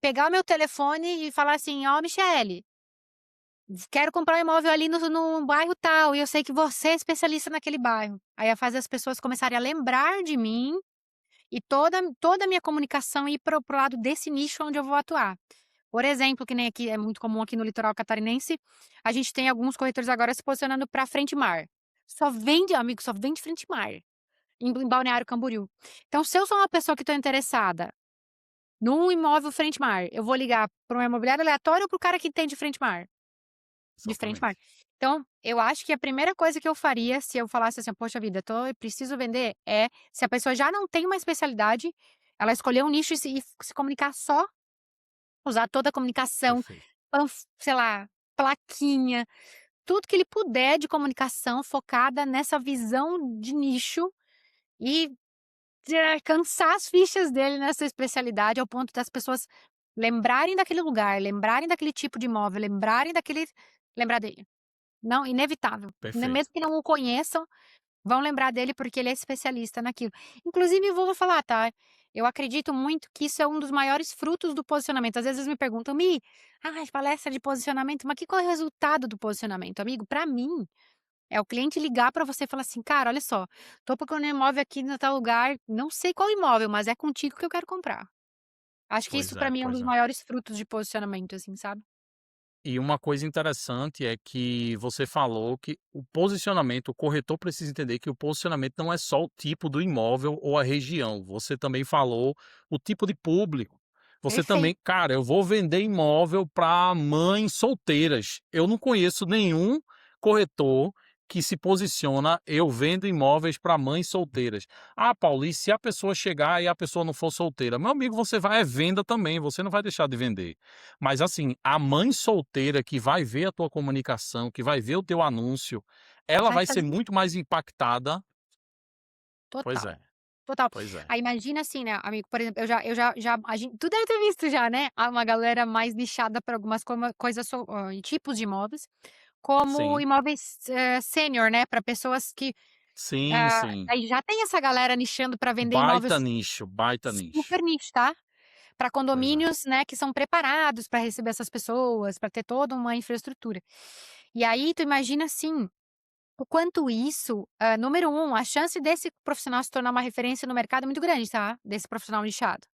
pegar o meu telefone e falar assim: "Ó, Michele, quero comprar um imóvel ali no bairro tal, e eu sei que você é especialista naquele bairro". Aí faz as pessoas começarem a lembrar de mim e toda a minha comunicação ir para o lado desse nicho onde eu vou atuar. Por exemplo, que nem aqui é muito comum aqui no litoral catarinense, a gente tem alguns corretores agora se posicionando para frente mar. Só vende, amigo, só vende frente mar, em Balneário Camboriú. Então, se eu sou uma pessoa que estou interessada num imóvel frente mar, eu vou ligar para um imobiliário aleatório ou para o cara que tem de frente mar? De frente mar. exatamente. Então, eu acho que a primeira coisa que eu faria, se eu falasse assim: "Poxa vida, eu preciso vender", é se a pessoa já não tem uma especialidade, ela escolher um nicho e se comunicar só, usar toda a comunicação, Perfeito, sei lá, plaquinha, tudo que ele puder de comunicação focada nessa visão de nicho e cansar as fichas dele nessa especialidade, ao ponto das pessoas lembrarem daquele lugar, lembrarem daquele tipo de imóvel, lembrar dele. Não, inevitável. perfeito. Mesmo que não o conheçam, vão lembrar dele porque ele é especialista naquilo. Inclusive eu vou falar, tá, eu acredito muito que isso é um dos maiores frutos do posicionamento. Às vezes me perguntam: "Mi, ai, palestra de posicionamento, mas qual é o resultado do posicionamento?". Amigo, pra mim, é o cliente ligar pra você e falar assim: "Cara, olha só, tô procurando um imóvel aqui no tal lugar, não sei qual imóvel, mas é contigo que eu quero comprar". Acho que isso pra mim é um Pois dos é. maiores frutos de posicionamento, assim, sabe. E uma coisa interessante é que você falou que o posicionamento, o corretor precisa entender que o posicionamento não é só o tipo do imóvel ou a região. Você também falou o tipo de público. Você também, Perfeito. cara, eu vou vender imóvel para mães solteiras. Eu não conheço nenhum corretor que se posiciona: "Eu vendo imóveis para mães solteiras". Ah, Paulo, e se a pessoa chegar e a pessoa não for solteira? Meu amigo, você vai é venda também, você não vai deixar de vender. Mas assim, a mãe solteira que vai ver a tua comunicação, que vai ver o teu anúncio, ela Vai vai ser fazer muito mais impactada. Pois total, é, total. pois é. Aí imagina assim, né, amigo, por exemplo, eu já a gente tu deve ter visto já, né, uma galera mais nichada para algumas coisas tipos de imóveis, como Sim, imóveis, sênior, né, para pessoas que, sim, sim. aí já tem essa galera nichando para vender Baita imóveis nicho, baita nicho. super nicho, tá? Para Pois é, condomínios, né, que são preparados para receber essas pessoas, para ter toda uma infraestrutura. E aí tu imagina, assim, o quanto isso, número um, a chance desse profissional se tornar uma referência no mercado é muito grande, tá, desse profissional nichado.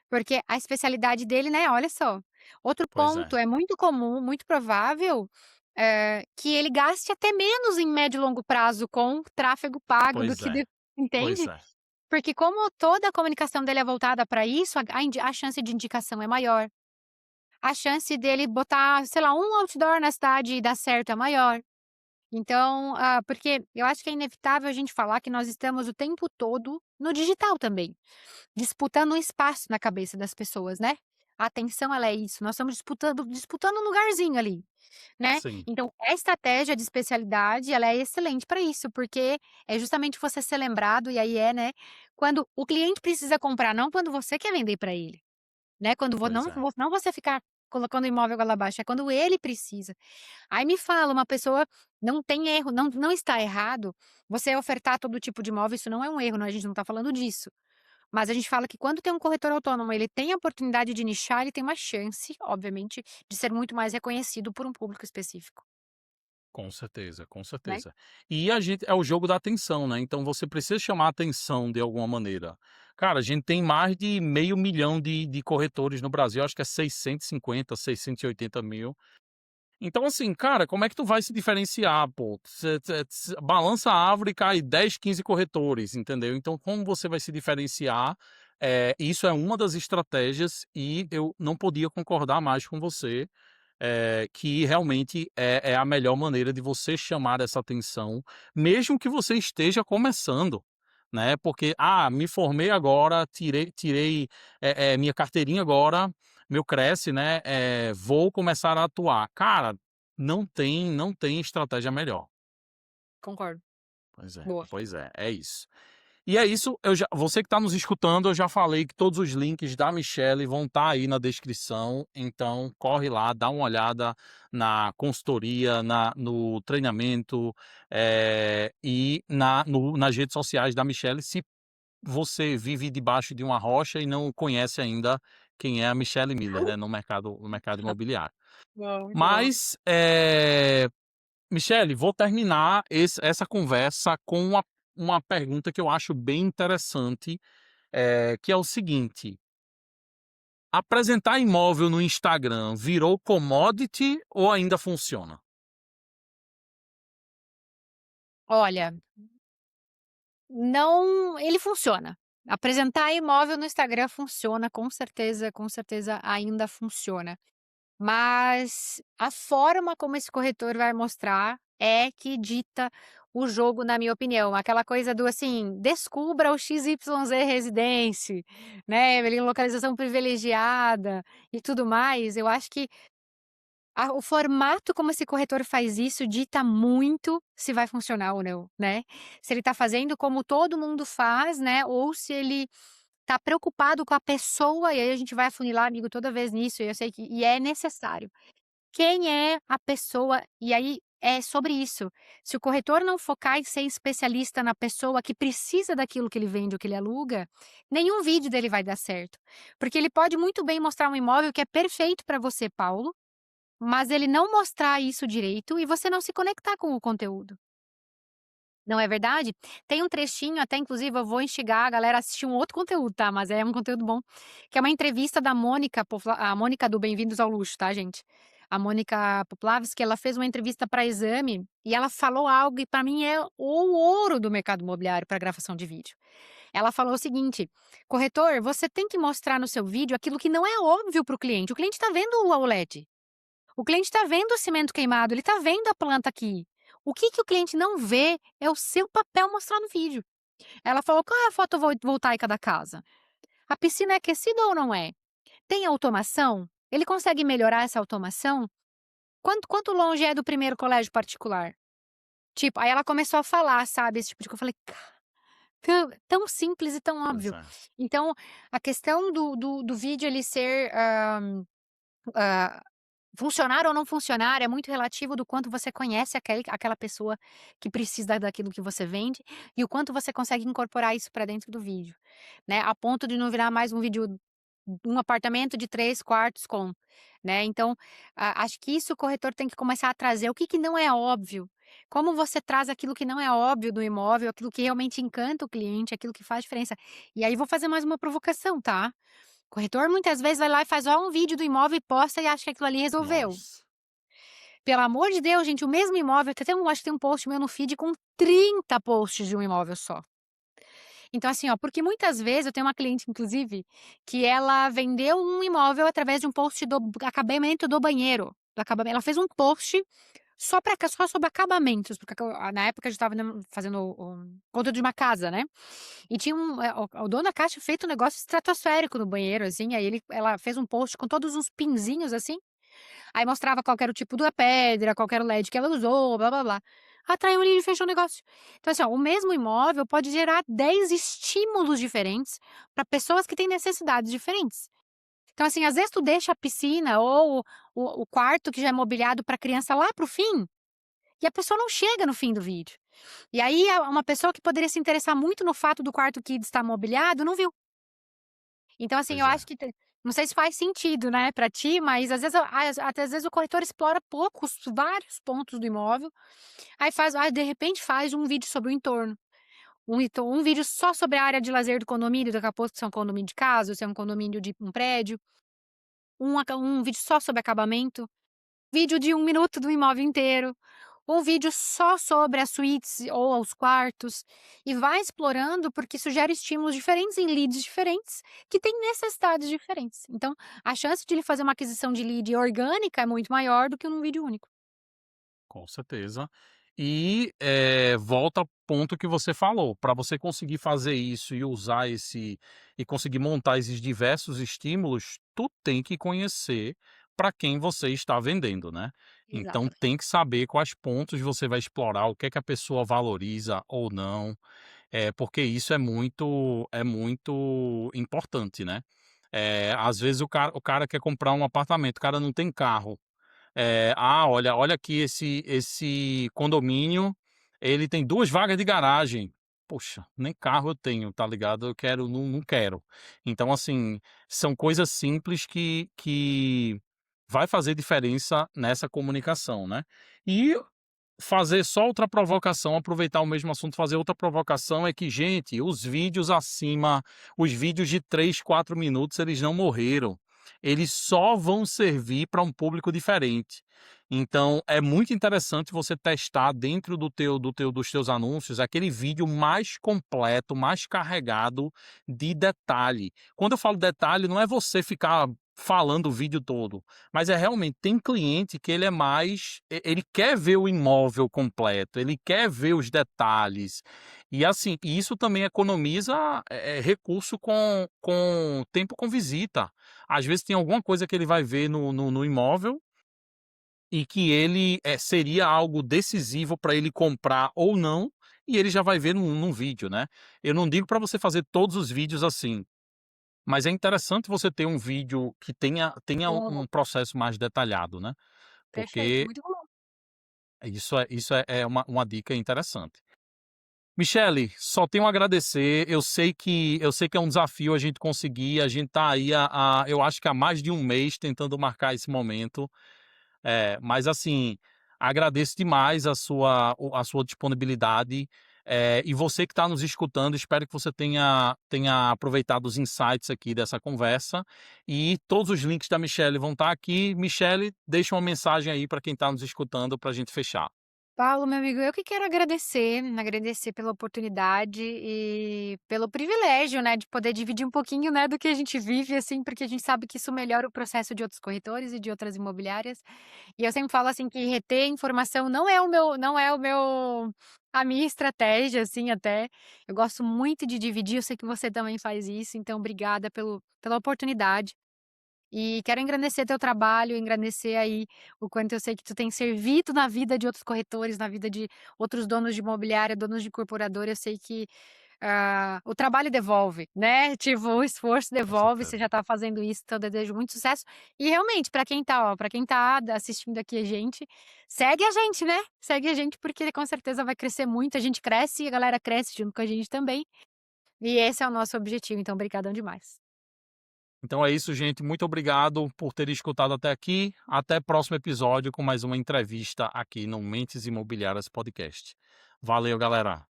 Porque a especialidade dele, né, olha só. Outro pois é, ponto, é muito comum, muito provável, que ele gaste até menos em médio e longo prazo com tráfego pago do pois que é, de pois entende? é. Porque como toda a comunicação dele é voltada para isso, a chance de indicação é maior, a chance dele botar, sei lá, um outdoor na cidade e dar certo é maior. Então, porque eu acho que é inevitável a gente falar que nós estamos o tempo todo no digital também, disputando um espaço na cabeça das pessoas, né. A atenção ela é isso, nós estamos disputando um lugarzinho ali, né. Sim, Então a estratégia de especialidade ela é excelente para isso, porque é justamente você ser lembrado e aí né, quando o cliente precisa comprar, não quando você quer vender para ele. Né, quando pois é. não você ficar colocando o imóvel goela abaixo, é quando ele precisa. Aí me fala, uma pessoa não tem erro, não está errado você ofertar todo tipo de imóvel, isso não é um erro, não, a gente não está falando disso. Mas a gente fala que quando tem um corretor autônomo, ele tem a oportunidade de nichar, ele tem uma chance, obviamente, de ser muito mais reconhecido por um público específico, Com certeza, com né. certeza. E a gente é o jogo da atenção, né, então você precisa chamar atenção de alguma maneira. Cara, a gente tem mais de 500.000 de corretores no Brasil, acho que é 650, 680.000. Então assim, cara, como é que tu vai se diferenciar, pô? Você balança a árvore e cai 10, 15 corretores, entendeu? Então como você vai se diferenciar? Isso é uma das estratégias e eu não podia concordar mais com você, que realmente é a melhor maneira de você chamar essa atenção, mesmo que você esteja começando, né, porque: "Ah, me formei agora, tirei, minha carteirinha agora, meu Cresce, né, vou começar a atuar". Cara, não tem estratégia melhor. Concordo. Boa. Pois é isso. E é isso, você que está nos escutando, eu já falei que todos os links da Michelle vão estar aí na descrição, então corre lá, dá uma olhada na consultoria, no treinamento, e nas redes sociais da Michelle, se você vive debaixo de uma rocha e não conhece ainda quem é a Michelle Miller, né, no mercado imobiliário. Bom, muito bom. Mas, Michele, vou terminar essa conversa com uma pergunta que eu acho bem interessante, que é o seguinte: apresentar imóvel no Instagram virou commodity ou ainda funciona? Olha, não, ele funciona. Apresentar imóvel no Instagram funciona, com certeza ainda funciona. Mas a forma como esse corretor vai mostrar é que dita o jogo, na minha opinião. Aquela coisa do assim, descubra o XYZ Residência, né, ali localização privilegiada e tudo mais. Eu acho que o formato como esse corretor faz isso dita muito se vai funcionar ou não, né. Se ele está fazendo como todo mundo faz, né, ou se ele tá preocupado com a pessoa, e aí a gente vai afunilar, amigo, toda vez nisso, e eu sei que é necessário. Quem é a pessoa? E aí é sobre isso. Se o corretor não focar em ser especialista na pessoa que precisa daquilo que ele vende ou que ele aluga, nenhum vídeo dele vai dar certo. Porque ele pode muito bem mostrar um imóvel que é perfeito para você, Paulo, mas ele não mostrar isso direito e você não se conectar com o conteúdo. Não é verdade? Tem um trechinho, até inclusive eu vou instigar a galera a assistir um outro conteúdo, tá, mas é um conteúdo bom, que é uma entrevista da Mônica a Mônica do Bem-vindos ao Luxo, tá, gente. A Mônica Poplavski, ela fez uma entrevista para Exame, e ela falou algo que para mim é o ouro do mercado imobiliário para gravação de vídeo. Ela falou o seguinte: "Corretor, você tem que mostrar no seu vídeo aquilo que não é óbvio para o cliente está vendo o LED, o cliente está vendo o cimento queimado, ele está vendo a planta aqui. O que o cliente não vê é o seu papel mostrado no vídeo. Ela falou: "Qual é a fotovoltaica da casa? A piscina é aquecida ou não é? Tem automação? Ele consegue melhorar essa automação? Quanto longe é do primeiro colégio particular?". Tipo, aí ela começou a falar, sabe, esse tipo de coisa, eu falei: "Ca tão simples e tão Pois óbvio". é. Então, a questão do vídeo ele ser, hã, funcionar ou não funcionar é muito relativo do quanto você conhece aquela pessoa que precisa daquilo que você vende, e o quanto você consegue incorporar isso para dentro do vídeo, né, a ponto de não virar mais um vídeo, um apartamento de 3 quartos com, né, então, acho que isso o corretor tem que começar a trazer, o que que não é óbvio, como você traz aquilo que não é óbvio do imóvel, aquilo que realmente encanta o cliente, aquilo que faz diferença. E aí vou fazer mais uma provocação, tá. O corretor muitas vezes vai lá e faz só um vídeo do imóvel e posta e acha que aquilo ali resolveu. Nossa. Pelo amor de Deus, gente, o mesmo imóvel, tem acho que tem um post meu no feed com 30 posts de um imóvel só. Então assim, ó, porque muitas vezes eu tenho uma cliente inclusive, que ela vendeu um imóvel através de um post do acabamento do banheiro, do acabamento, ela fez um post só sobre acabamentos, porque na época a gente estava fazendo o conta de uma casa, né, e tinha o dono da casa tinha feito um negócio estratosférico no banheiro, assim, aí ela fez um post com todos uns pinzinhos, assim, aí mostrava qual que era o tipo da pedra, qual que era o LED que ela usou, blá-blá-blá. Atraiu ele e fechou o negócio. Então assim, ó, o mesmo imóvel pode gerar 10 estímulos diferentes para pessoas que têm necessidades diferentes. Então assim, às vezes tu deixa a piscina ou o quarto que já é mobiliado pra criança lá para o fim, e a pessoa não chega no fim do vídeo. E aí uma pessoa que poderia se interessar muito no fato do quarto que está mobiliado, não viu. Então, assim, eu Pois é. acho que não sei se faz sentido, né, pra ti, mas às vezes até às vezes o corretor explora poucos vários pontos do imóvel, aí de repente faz um vídeo sobre o entorno, um vídeo só sobre a área de lazer do condomínio, daqui a pouco se é um condomínio de casa, se é um condomínio de um prédio, um vídeo só sobre acabamento, vídeo de 1 minuto do imóvel inteiro, um vídeo só sobre as suítes ou os quartos, e vai explorando, porque isso gera estímulos diferentes em leads diferentes, que têm necessidades diferentes. Então, a chance de ele fazer uma aquisição de lead orgânica é muito maior do que num vídeo único. Com certeza. E, volta ao ponto que você falou, para você conseguir fazer isso e usar e conseguir montar esses diversos estímulos, tu tem que conhecer para quem você está vendendo, né. Então Exatamente. tem que saber quais pontos você vai explorar, o que é que a pessoa valoriza ou não, porque isso é muito importante, né. Às vezes o cara quer comprar um apartamento, o cara não tem carro. Olha aqui esse condomínio, ele tem 2 vagas de garagem. Poxa, nem carro eu tenho, tá ligado? Eu quero não quero. Então, assim, são coisas simples que vai fazer diferença nessa comunicação, né. E fazer só outra provocação, aproveitar o mesmo assunto, fazer outra provocação é que, gente, os vídeos de 3, 4 minutos, eles não morreram. Eles só vão servir para um público diferente. Então, é muito interessante você testar dentro dos teus anúncios aquele vídeo mais completo, mais carregado de detalhe. Quando eu falo detalhe, não é você ficar falando o vídeo todo, mas é realmente tem cliente que ele é mais ele quer ver o imóvel completo, ele quer ver os detalhes. E assim, e isso também economiza, recurso com tempo com visita. Às vezes tem alguma coisa que ele vai ver no imóvel, e que ele, seria algo decisivo para ele comprar ou não, e ele já vai ver num vídeo, né. Eu não digo para você fazer todos os vídeos assim, mas é interessante você ter um vídeo que tenha um Longo. processo mais detalhado, né, Perfeito, porque muito bom. isso é uma dica interessante. Michele, só tenho a agradecer, eu sei que é um desafio a gente conseguir, a gente tá aí eu acho que há mais de um mês tentando marcar esse momento, mas assim, agradeço demais a sua disponibilidade, e você que está nos escutando, espero que você tenha aproveitado os insights aqui dessa conversa, e todos os links da Michele vão estar aqui. Michele, deixa uma mensagem aí para quem está nos escutando para a gente fechar. Paulo, meu amigo, eu que quero agradecer pela oportunidade e pelo privilégio, né, de poder dividir um pouquinho, né, do que a gente vive, assim, porque a gente sabe que isso melhora o processo de outros corretores e de outras imobiliárias. E eu sempre falo, assim, que reter informação não é a minha estratégia, assim, até. Eu gosto muito de dividir, eu sei que você também faz isso, então obrigada pela oportunidade. E quero engrandecer teu trabalho, engrandecer aí o quanto eu sei que tu tem servido na vida de outros corretores, na vida de outros donos de imobiliária, donos de incorporadora. Eu sei que, o trabalho devolve, né, tipo, o esforço Com devolve, você certeza. já tá fazendo isso, então eu desejo muito sucesso. E realmente, para quem tá assistindo aqui a gente, segue a gente, né, segue a gente, porque com certeza vai crescer muito, a gente cresce e a galera cresce junto com a gente também, e esse é o nosso objetivo, então obrigadão demais. Então é isso, gente. Muito obrigado por ter escutado até aqui. Até próximo episódio com mais uma entrevista aqui no Mentes Imobiliárias Podcast. Valeu, galera.